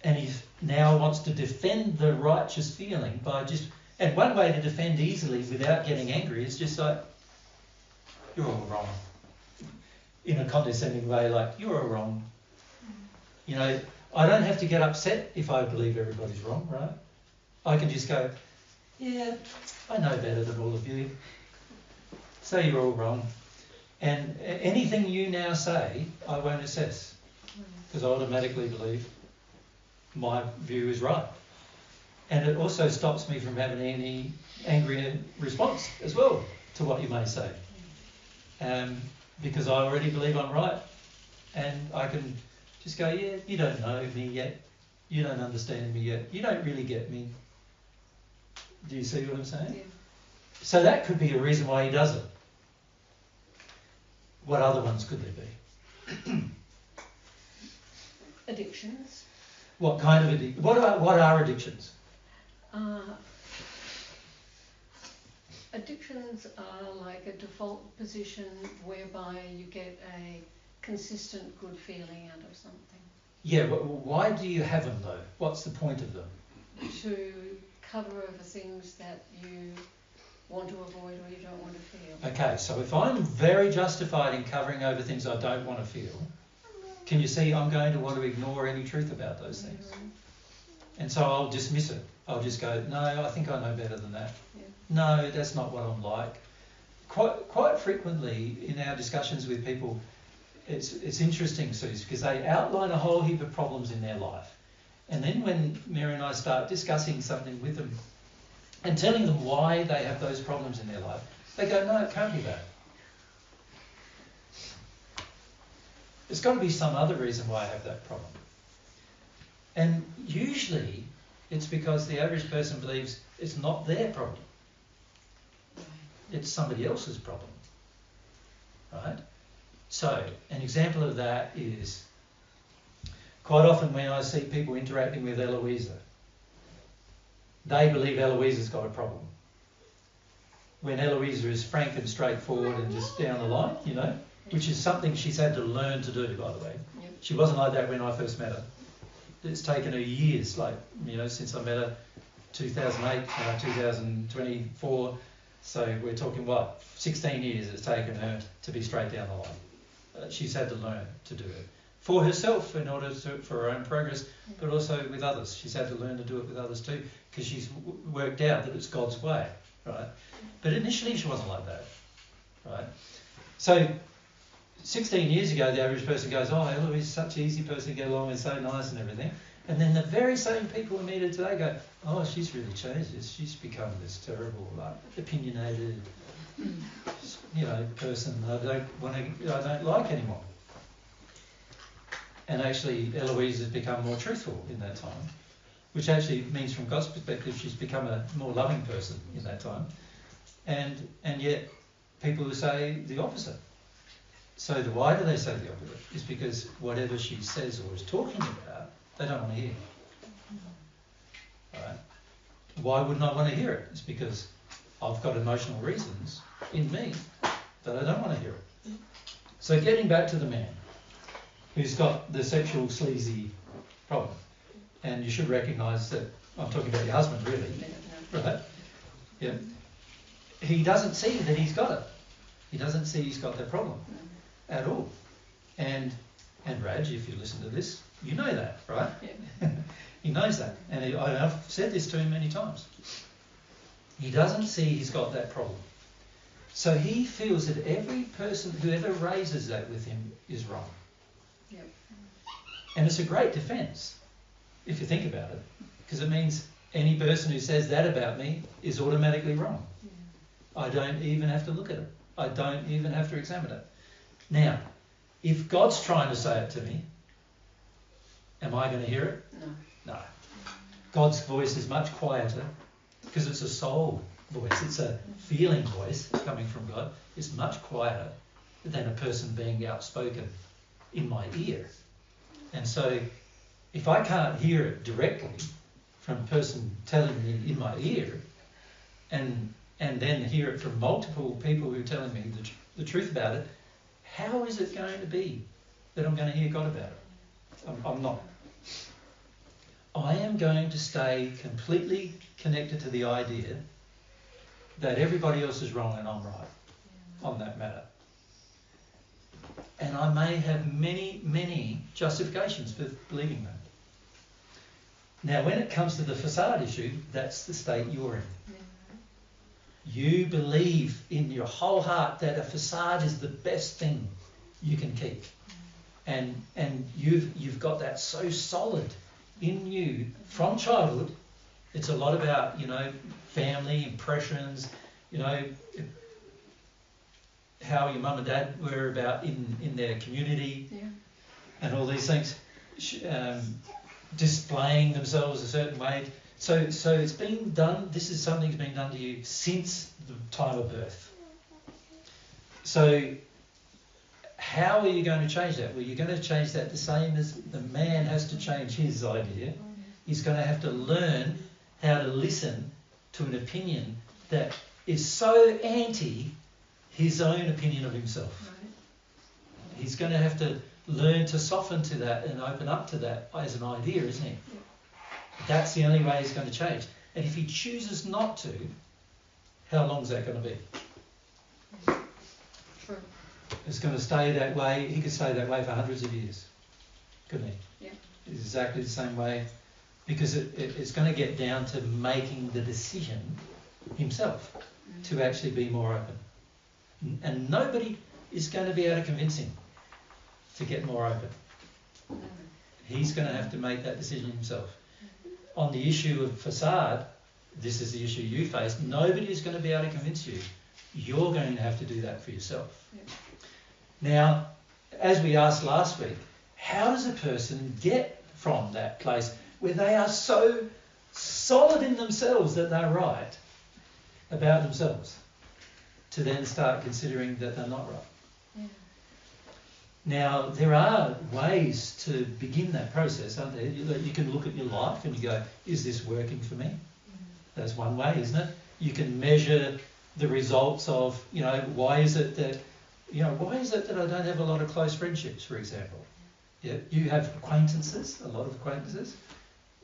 and he now wants to defend the righteous feeling by just... And one way to defend easily without getting angry is just like, you're all wrong. In a condescending way, like, you're all wrong. I don't have to get upset if I believe everybody's wrong, right? I can just go, yeah, I know better than all of you. Say you're all wrong. And anything you now say, I won't assess. Because I automatically believe my view is right. And it also stops me from having any angry response as well to what you may say. Because I already believe I'm right. And I can just go, yeah, you don't know me yet. You don't understand me yet. You don't really get me. Do you see what I'm saying? Yeah. So that could be a reason why he does it. What other ones could there be? Addictions. What kind of addiction? What are addictions? addictions are like a default position whereby you get a consistent good feeling out of something. Yeah, why do you have them though? What's the point of them? To cover over things that you want to avoid or you don't want to feel. Okay, so if I'm very justified in covering over things I don't want to feel, can you see I'm going to want to ignore any truth about those things? Mm-hmm. And so I'll dismiss it. I'll just go, no, I think I know better than that. Yeah. No, that's not what I'm like. Quite frequently in our discussions with people, it's interesting, Suze, because they outline a whole heap of problems in their life. And then when Mary and I start discussing something with them and telling them why they have those problems in their life, they go, no, it can't be that. There's got to be some other reason why I have that problem. And usually it's because the average person believes it's not their problem. It's somebody else's problem, right? So an example of that is quite often when I see people interacting with Eloisa, they believe Eloisa's got a problem. When Eloisa is frank and straightforward and just down the line, you know, which is something she's had to learn to do, by the way. Yep. She wasn't like that when I first met her. It's taken her years, like, you know, since I met her, 2008, 2024. So we're talking, 16 years it's taken her to be straight down the line. She's had to learn to do it. For herself, in order to, for her own progress, but also with others. She's had to learn to do it with others too, because she's worked out that it's God's way, right? But initially she wasn't like that, right? So 16 years ago, the average person goes, oh, Eloise is such an easy person to get along with, so nice and everything. And then the very same people who meet her today go, oh, she's really changed. She's become this terrible, like, opinionated, you know, person I don't like anymore. And actually, Eloise has become more truthful in that time, which actually means from God's perspective, she's become a more loving person in that time. And yet, people will say the opposite. So why do they say the opposite? It's because whatever she says or is talking about, they don't want to hear. Right? Why wouldn't I want to hear it? It's because I've got emotional reasons in me that I don't want to hear it. So getting back to the man who's got the sexual sleazy problem, and you should recognise that I'm talking about your husband, really, right? Yeah. He doesn't see that he's got it. He doesn't see he's got that problem at all. And Raj, if you listen to this, you know that, right? Yeah. He knows that. And I've said this to him many times. He doesn't see he's got that problem. So he feels that every person who ever raises that with him is wrong. Yep. And it's a great defence, if you think about it, because it means any person who says that about me is automatically wrong. Yeah. I don't even have to look at it. I don't even have to examine it. Now, if God's trying to say it to me, am I going to hear it? No. God's voice is much quieter because it's a soul voice. It's a feeling voice coming from God. It's much quieter than a person being outspoken in my ear. And so if I can't hear it directly from a person telling me in my ear and then hear it from multiple people who are telling me the truth about it, how is it going to be that I'm going to hear God about it? I'm not. I am going to stay completely connected to the idea that everybody else is wrong and I'm right on that matter. And I may have many, many justifications for believing that. Now, when it comes to the facade issue, that's the state you're in. You believe in your whole heart that a facade is the best thing you can keep. And you've got that so solid in you from childhood. It's a lot about, you know, family, impressions, you know, how your mum and dad were about in their community, and all these things, displaying themselves a certain way. So it's been done, this is something that's been done to you since the time of birth. So how are you going to change that? Well, you're going to change that the same as the man has to change his idea. He's going to have to learn how to listen to an opinion that is so anti his own opinion of himself. Right. He's going to have to learn to soften to that and open up to that as an idea, isn't he? Yeah. That's the only way he's going to change. And if he chooses not to, how long is that going to be? True. It's going to stay that way. He could stay that way for hundreds of years, couldn't he? Yeah. Exactly the same way, because it's going to get down to making the decision himself to actually be more open. And nobody is going to be able to convince him to get more open. He's going to have to make that decision himself. On the issue of facade, this is the issue you face, nobody is going to be able to convince you. You're going to have to do that for yourself. Yeah. Now, as we asked last week, how does a person get from that place where they are so solid in themselves that they're right about themselves, to then start considering that they're not right? Yeah. Now, there are ways to begin that process, aren't there? You can look at your life and you go, is this working for me? That's one way, isn't it? You can measure the results of, why is it that I don't have a lot of close friendships, for example? Yeah, you have acquaintances, a lot of acquaintances,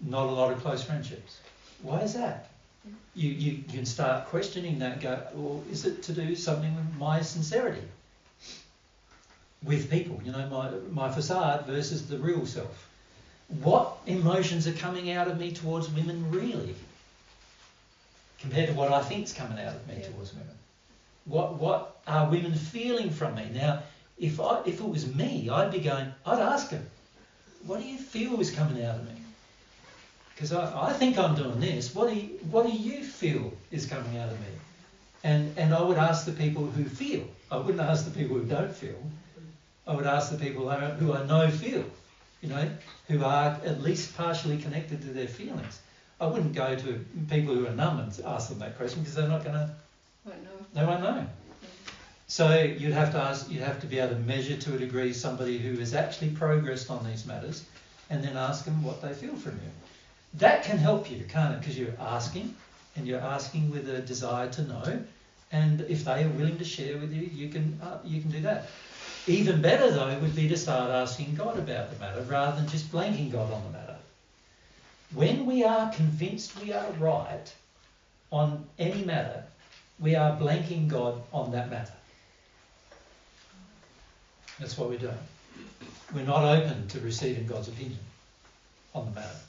not a lot of close friendships. Why is that? You can start questioning that and go, well, is it to do something with my sincerity with people, my facade versus the real self? What emotions are coming out of me towards women really, compared to what I think is coming out of me towards women? What are women feeling from me? Now, if it was me, I'd ask them, what do you feel is coming out of me? Because I think I'm doing this. What do you feel is coming out of me? And I would ask the people who feel. I wouldn't ask the people who don't feel. I would ask the people who I know feel, who are at least partially connected to their feelings. I wouldn't go to people who are numb and ask them that question, because they're not going to. They won't know. So you'd have to be able to measure to a degree somebody who has actually progressed on these matters, and then ask them what they feel from you. That can help you, can't it? Because you're asking, and you're asking with a desire to know, and if they are willing to share with you, you can do that. Even better, though, would be to start asking God about the matter rather than just blanking God on the matter. When we are convinced we are right on any matter, we are blanking God on that matter. That's what we're doing. We're not open to receiving God's opinion on the matter.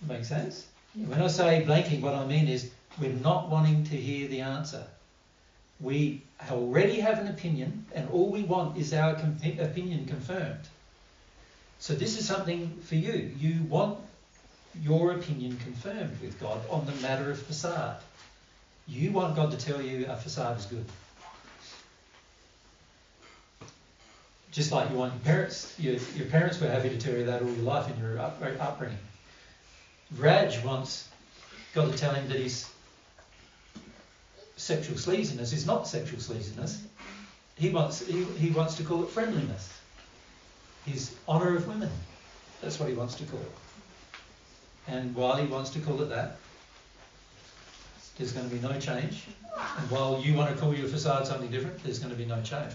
Make sense? When I say blanking, what I mean is we're not wanting to hear the answer. We already have an opinion, and all we want is our opinion confirmed. So this is something for you. You want your opinion confirmed with God on the matter of facade. You want God to tell you a facade is good. Just like you want your parents. Your parents were happy to tell you that all your life in your upbringing. Raj wants God to tell him that his sexual sleaziness is not sexual sleaziness. He wants to call it friendliness. His honour of women. That's what he wants to call it. And while he wants to call it that, there's going to be no change. And while you want to call your facade something different, there's going to be no change.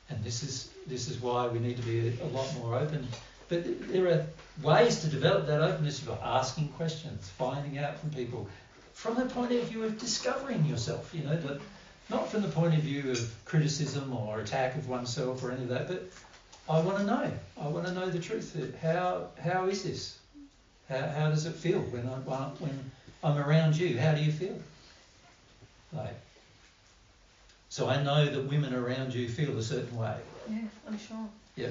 And this is why we need to be a lot more open. But there are ways to develop that openness by asking questions, finding out from people, from the point of view of discovering yourself, but not from the point of view of criticism or attack of oneself or any of that, but I want to know. I want to know the truth. How is this? How does it feel when I'm around you? How do you feel? So I know that women around you feel a certain way. Yeah, I'm sure. Yeah.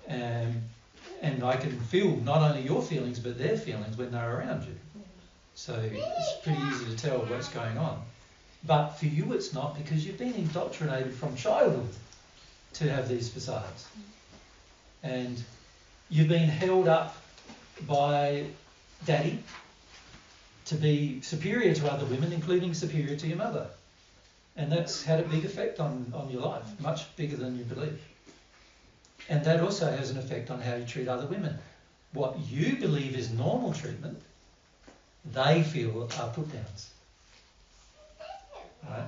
And I can feel not only your feelings but their feelings when they're around you. Yeah. So it's pretty easy to tell what's going on. But for you it's not, because you've been indoctrinated from childhood to have these facades. And you've been held up by daddy to be superior to other women, including superior to your mother. And that's had a big effect on your life, much bigger than you believe. And that also has an effect on how you treat other women. What you believe is normal treatment, they feel are put-downs. right?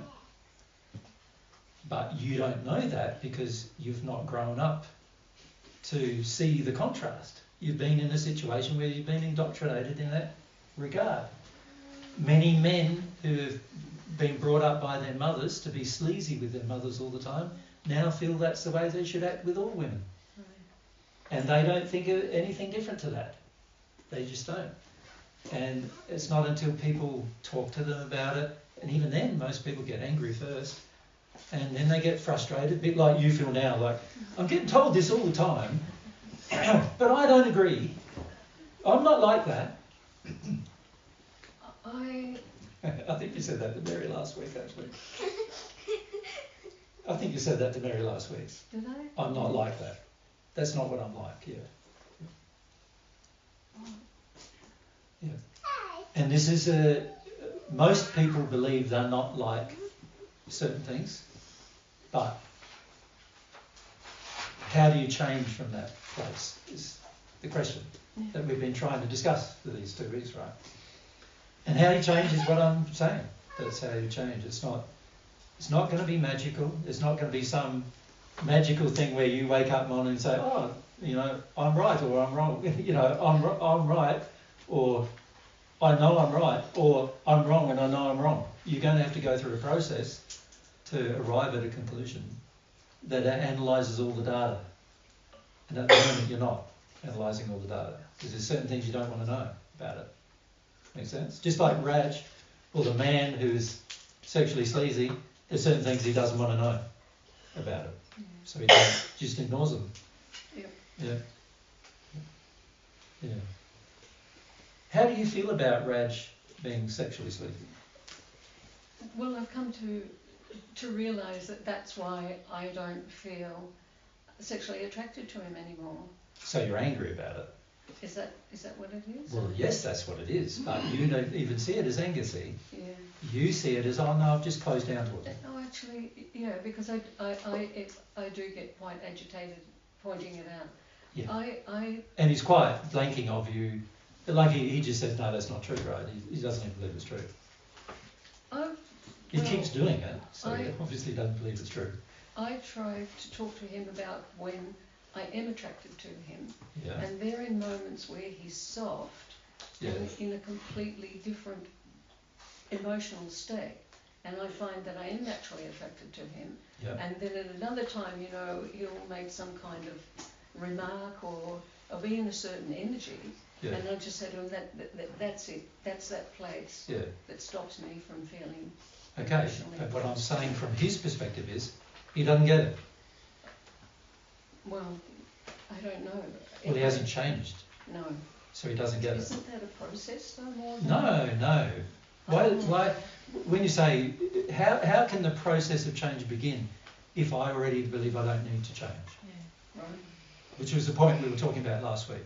But you don't know that because you've not grown up to see the contrast. You've been in a situation where you've been indoctrinated in that regard. Many men who have been brought up by their mothers to be sleazy with their mothers all the time now feel that's the way they should act with all women. And they don't think of anything different to that. They just don't. And it's not until people talk to them about it, and even then most people get angry first, and then they get frustrated, a bit like you feel now, like, I'm getting told this all the time, but I don't agree. I'm not like that. I think you said that to Mary last week, actually. I think you said that to Mary last week. Did I? I'm not like that. That's not what I'm like, yeah. Yeah. And this is most people believe they're not like certain things, but how do you change from that place is the question that we've been trying to discuss for these 2 weeks, right? And how you change is what I'm saying. That's how you change. It's not going to be magical. It's not going to be some magical thing where you wake up morning and say, oh, you know, I'm right or I'm wrong. You know, I'm right, or I know I'm right, or I'm wrong and I know I'm wrong. You're going to have to go through a process to arrive at a conclusion that analyses all the data. And at the moment you're not analysing all the data because there's certain things you don't want to know about it. Make sense? Just like Raj, or the man who's sexually sleazy, there's certain things he doesn't want to know about it. So he just ignores them. Yeah. How do you feel about Raj being sexually sleazy? Well, I've come to realise that that's why I don't feel sexually attracted to him anymore. So you're angry about it? Is that what it is? Well, yes, that's what it is. But you don't even see it as anger, see? Yeah. You see it as, oh no, I've just closed down to it. No, actually, yeah, because I do get quite agitated pointing it out. Yeah. And he's quite blanking of you. Like he just says, no, that's not true, right? He doesn't even believe it's true. He keeps doing it, so he obviously doesn't believe it's true. I try to talk to him about when I am attracted to him, Yeah. and there are moments where he's soft and in a completely different emotional state, and I find that I am naturally attracted to him. Yeah. And then at another time, you know, he'll make some kind of remark or be in a certain energy, and I just say to him that's it, that's that place that stops me from feeling. Okay, but what I'm saying from his perspective is, he doesn't get it. Well, I don't know. Well, he hasn't changed. No. So he doesn't get it. Isn't that a process though, more than... No. Why, when you say, how can the process of change begin if I already believe I don't need to change? Yeah, right. Which was the point we were talking about last week.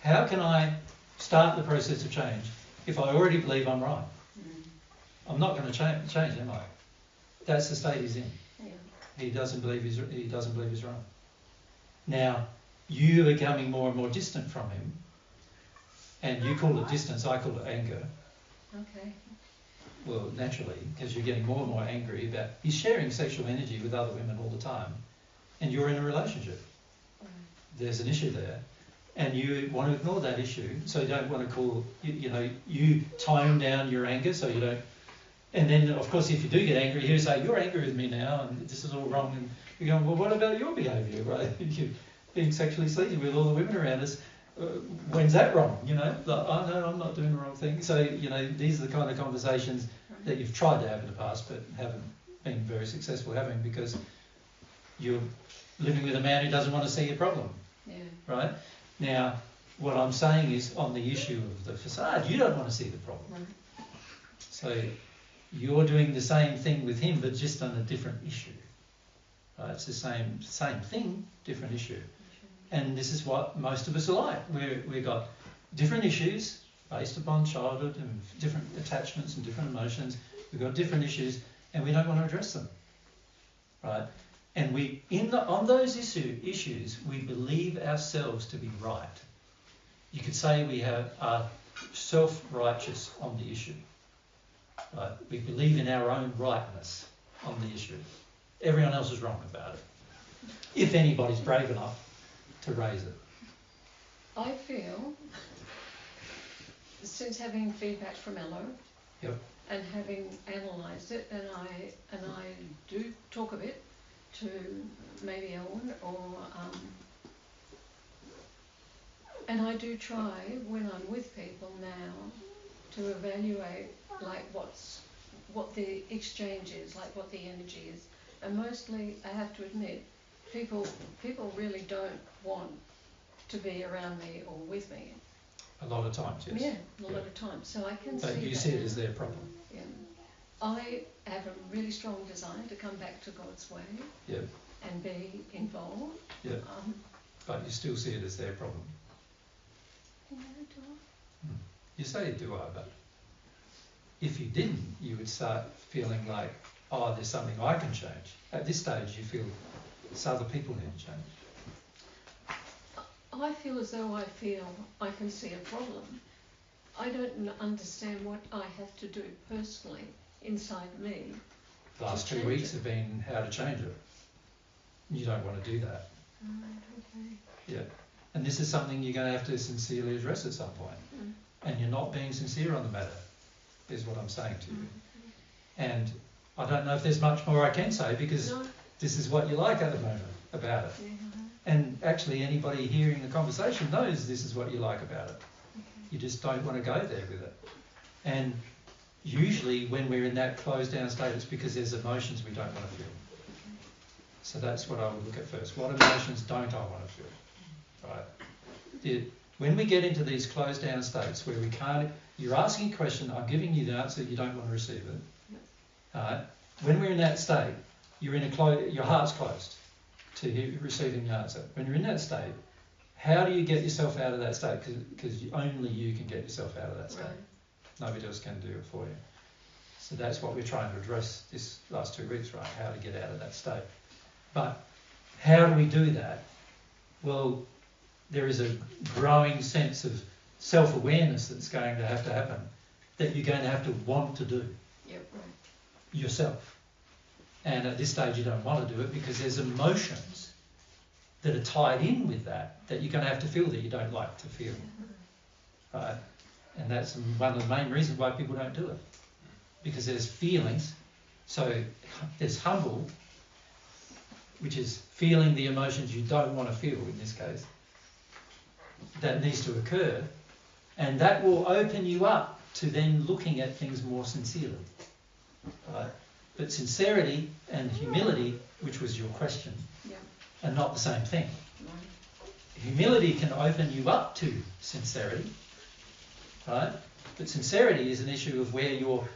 How can I start the process of change if I already believe I'm right? I'm not going to change, am I? That's the state he's in. Yeah. He doesn't believe he's wrong. Now, you are becoming more and more distant from him, and you call it distance, I call it anger. Okay. Well, naturally, because you're getting more and more angry about... He's sharing sexual energy with other women all the time, and you're in a relationship. Right. There's an issue there, and you want to ignore that issue, so you don't want to call... You tone down your anger, so you don't... And then, of course, if you do get angry, he'll say, you're angry with me now, and this is all wrong. And you're going, well, what about your behaviour, right? You're being sexually sleazy with all the women around us. When's that wrong? You know, like, oh, no, I'm not doing the wrong thing. So, these are the kind of conversations that you've tried to have in the past, but haven't been very successful having because you're living with a man who doesn't want to see your problem. Yeah. Right? Now, what I'm saying is on the issue of the facade, you don't want to see the problem. Right. So you're doing the same thing with him, but just on a different issue. Right? It's the same thing, different issue. And this is what most of us are like. We've got different issues based upon childhood and different attachments and different emotions. We've got different issues, and we don't want to address them. Right? And on those issues, we believe ourselves to be right. You could say we are self-righteous on the issue. Right? We believe in our own rightness on the issue. Everyone else is wrong about it. If anybody's brave enough to raise it. I feel, since having feedback from Ello, Yep. and having analysed it, and I do talk a bit to maybe Elwyn or and I do try when I'm with people now to evaluate like what the exchange is, like what the energy is, and mostly I have to admit people really don't want to be around me or with me. A lot of times, yes. Yeah, a lot of times. So I can see But you that see it now. as their problem. Yeah. I have a really strong desire to come back to God's way Yep. and be involved. Yep. But you still see it as their problem. Yeah, do I? You say do I, but if you didn't, you would start feeling like, oh, there's something I can change. At this stage, you feel it's other people need to change. I feel as though I can see a problem. I don't understand what I have to do personally inside me. The last 2 weeks have been how to change it. You don't want to do that. Okay. Yeah. And this is something you're going to have to sincerely address at some point. And you're not being sincere on the matter, is what I'm saying to you. And I don't know if there's much more I can say because this is what you like at the moment about it. Yeah. And actually anybody hearing the conversation knows this is what you like about it. You just don't want to go there with it. And usually when we're in that closed down state, it's because there's emotions we don't want to feel. So that's what I would look at first. What emotions don't I want to feel? Right? When we get into these closed down states where we can't, you're asking a question, I'm giving you the answer, you don't want to receive it. When we're in that state, you're in your heart's closed to receiving the answer. When you're in that state, how do you get yourself out of that state? Because only you can get yourself out of that state. Right. Nobody else can do it for you. So that's what we're trying to address this last 2 weeks, right? How to get out of that state. But how do we do that? Well, there is a growing sense of self-awareness that's going to happen, that you're going to have to want to do yourself. And at this stage you don't want to do it because there's emotions that are tied in with that you're going to have to feel that you don't like to feel. Right? And that's one of the main reasons why people don't do it. Because there's feelings. So there's humble, which is feeling the emotions you don't want to feel in this case. That needs to occur. And that will open you up to then looking at things more sincerely. Right? But sincerity and humility, which was your question, are not the same thing. Humility can open you up to sincerity, right? But sincerity is an issue of where you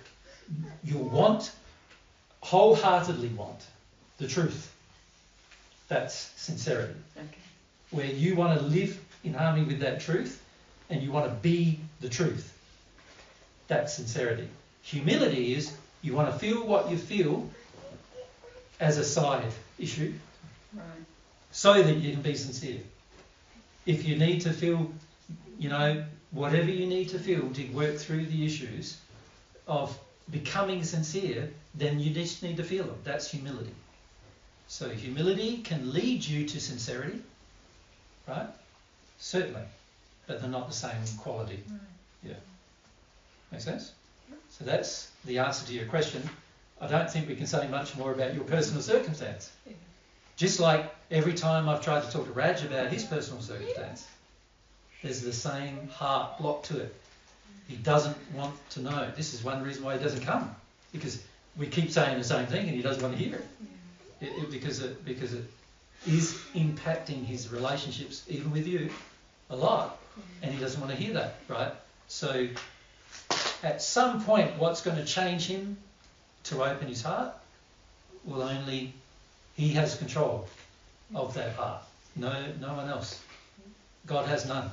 wholeheartedly want the truth. That's sincerity. Okay. Where you want to live in harmony with that truth and you want to be the truth. That's sincerity. Humility is you want to feel what you feel as a side issue, right, so that you can be sincere. If you need to feel, whatever you need to feel to work through the issues of becoming sincere, then you just need to feel them. That's humility. So humility can lead you to sincerity, right? Certainly. But they're not the same quality. Right. Yeah. Make sense? So that's the answer to your question. I don't think we can say much more about your personal circumstance. Yeah. Just like every time I've tried to talk to Raj about his personal circumstance, there's the same heart block to it. He doesn't want to know. This is one reason why he doesn't come, because we keep saying the same thing and he doesn't want to hear it. Because it is impacting his relationships, even with you, a lot, and he doesn't want to hear that, right? So at some point, what's going to change him to open his heart? Well, only he has control of that heart. No one else. God has none.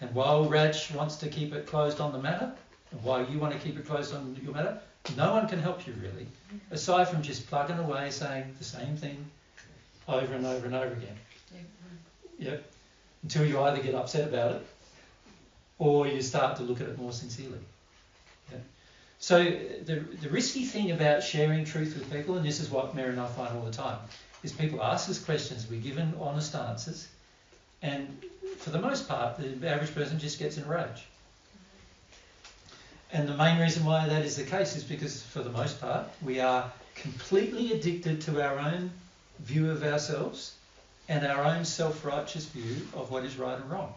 And while Raj wants to keep it closed on the matter, and while you want to keep it closed on your matter, no one can help you really, aside from just plugging away, saying the same thing over and over and over again. Yep. Until you either get upset about it, or you start to look at it more sincerely. Yeah. So the risky thing about sharing truth with people, and this is what Mary and I find all the time, is people ask us questions, we're given honest answers, and for the most part, the average person just gets in a rage. And the main reason why that is the case is because, for the most part, we are completely addicted to our own view of ourselves and our own self-righteous view of what is right and wrong.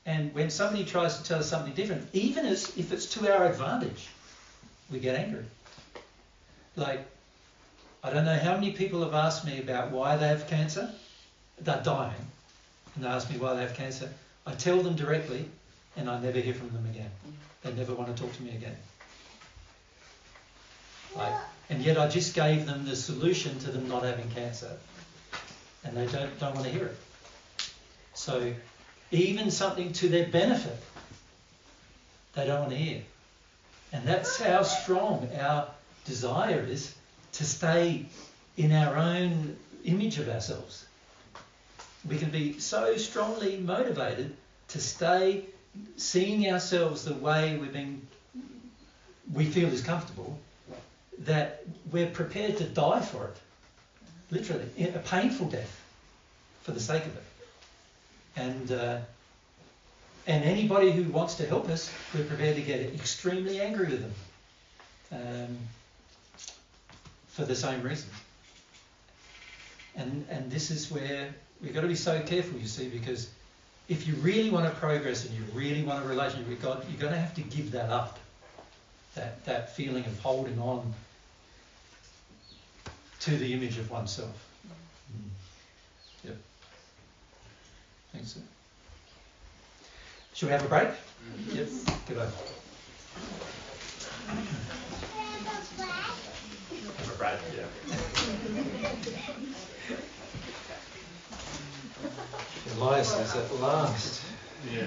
And when somebody tries to tell us something different, even if it's to our advantage, we get angry. Like, I don't know how many people have asked me about why they have cancer. They're dying, and they ask me why they have cancer. I tell them directly, and I never hear from them again. They never want to talk to me again. Like, and yet I just gave them the solution to them not having cancer, and they don't want to hear it. So even something to their benefit, they don't want to hear. And that's how strong our desire is to stay in our own image of ourselves. We can be so strongly motivated to stay seeing ourselves the way we feel is comfortable, that we're prepared to die for it. Literally, a painful death for the sake of it. And anybody who wants to help us, we're prepared to get extremely angry with them for the same reason. And this is where we've got to be so careful, you see, because if you really want to progress and you really want a relationship with God, you're going to have to give that up, that feeling of holding on to the image of oneself. Yep. Thanks, sir. Shall we have a break? Yep. Goodbye. Have a break, yeah. Elias is at last. Yeah.